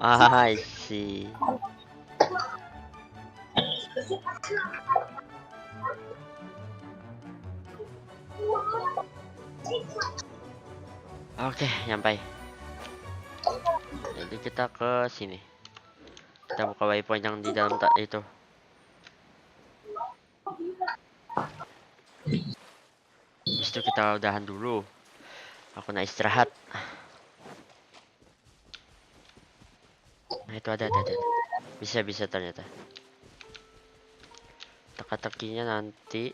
I see. Oke, nyampe. Jadi kita ke sini. Kita buka waypoint yang di dalam itu. Habis itu kita udahan dulu. Aku nak istirahat. Nah, itu ada. Bisa ternyata. Teka-tekinya nanti.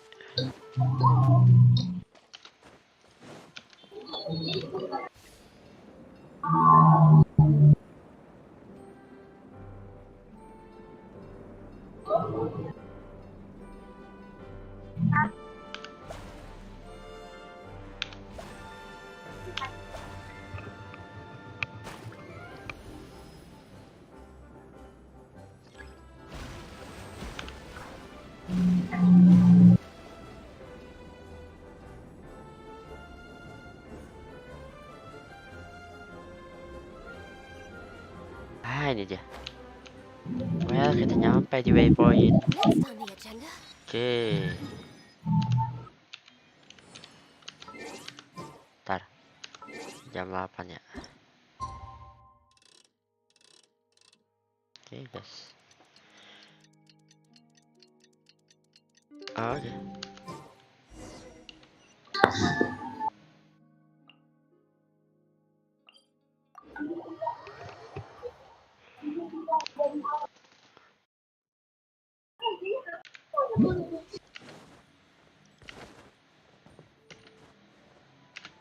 Ini dia. Well, kita nyampe di waypoint. Oke. Ntar. Jam 8 ya. Oke, guys. Oke.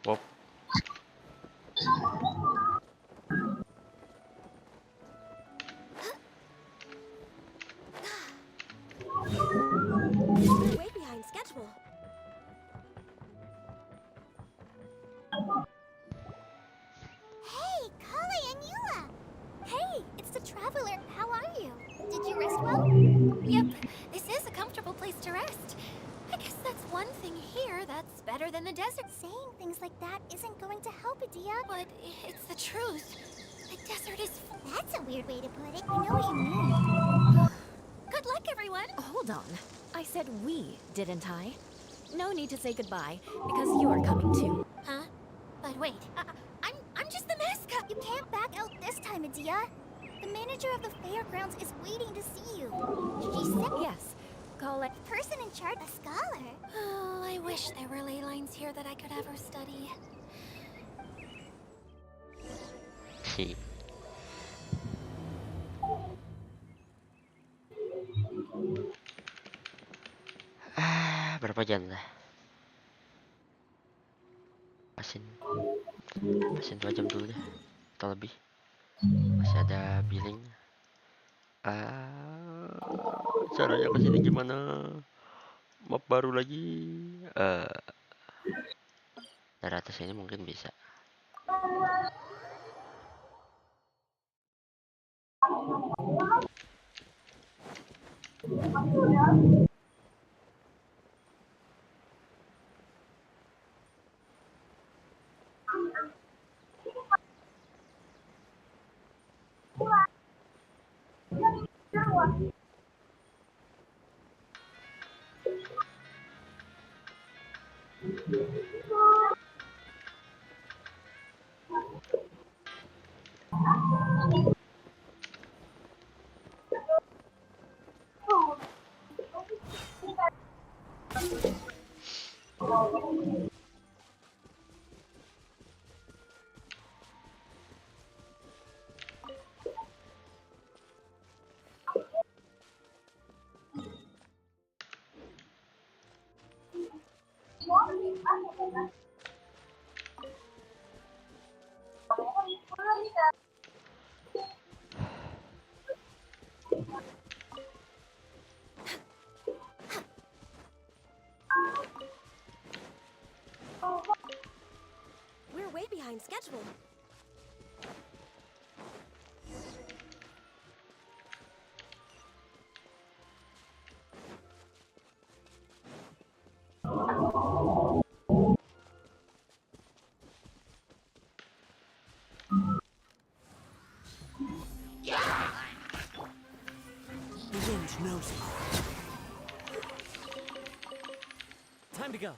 Wop. Way behind schedule. Hey, Kalian, hey, it's the traveler. How are you? Did you rest well? Yep, this is a comfortable place to rest. I guess that's one thing here that's better than the desert. Saying things like that isn't going to help, Adia. But it's the truth. The desert is... That's a weird way to put it. I know what you mean. Good luck, everyone! Hold on. I said we, didn't I? No need to say goodbye, because you're coming too. Huh? But wait, I'm just the mascot. You can't back out this time, Adia. The manager of the fairgrounds is waiting to see you. She said Yes. Call it... person in charge, a scholar. Oh, I wish there were ley lines here that I could ever study. Si. Berapa jam lah? Pasin 2 jam dulu deh, atau lebih. Masih ada billing. Caranya kesini gimana? Map baru lagi. Dari atas ini mungkin bisa. We're way behind schedule. The wind knows me. Time to go.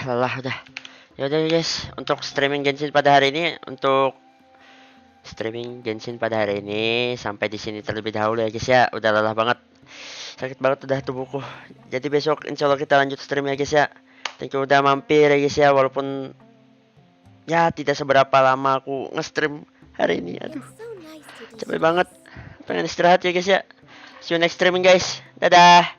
Lelah udah. Yaudah guys, untuk streaming Genshin pada hari ini, sampai di sini terlebih dahulu ya guys ya. Udah lelah banget, sakit banget udah tubuhku. Jadi besok insya Allah kita lanjut stream ya guys ya. Thank you udah mampir ya guys ya, walaupun ya tidak seberapa lama aku nge-stream hari ini. Aduh, capek banget, pengen istirahat ya guys ya. See you next streaming guys, dadah.